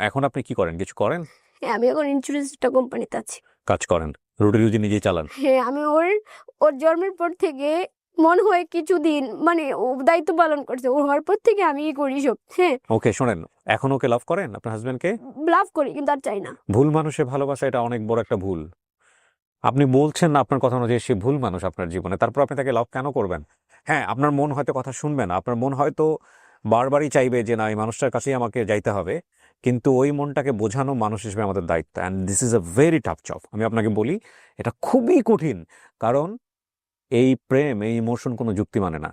এখন আপনি কি করেন? কিছু করেন? হ্যাঁ, আমি এখন ইন্স্যুরেন্স একটা কোম্পানিতে আছি। কাজ করেন, রুটি রুজি নিজেই চালান? হ্যাঁ, আমি ওর জন্মের পর থেকে মনে হয় কিছুদিন মানে ও দায়িত্ব পালন করছে, ওর হওয়ার পর থেকে আমি করি সব। হ্যাঁ, ওকে, শোনেন, এখন ওকে লাভ করেন আপনার হাজবেন্ডকে? লাভ করি কিন্তু আর চাই না। ভুল মানুষের ভালোবাসা, এটা অনেক বড় একটা ভুল। আপনি বলছেন না আপনার কথা অনুযায়ী সে ভুল মানুষ আপনার জীবনে, তারপর আপনি তাকে লাভ কেন করবেন? হ্যাঁ, আপনার মন হয়তো কথা শুনবে না, আপনার মন হয়তো বারবারই চাইবে যে না, এই মানুষটার কাছেই আমাকে যাইতে হবে, কিন্তু ওই মনটাকে বোঝানো মানুষ হিসেবে আমাদের দায়িত্ব। And this is a very tough job. আমি আপনাকে বলি, এটা খুবই কঠিন, কারণ এই প্রেম, এই ইমোশন কোনো যুক্তি মানে না।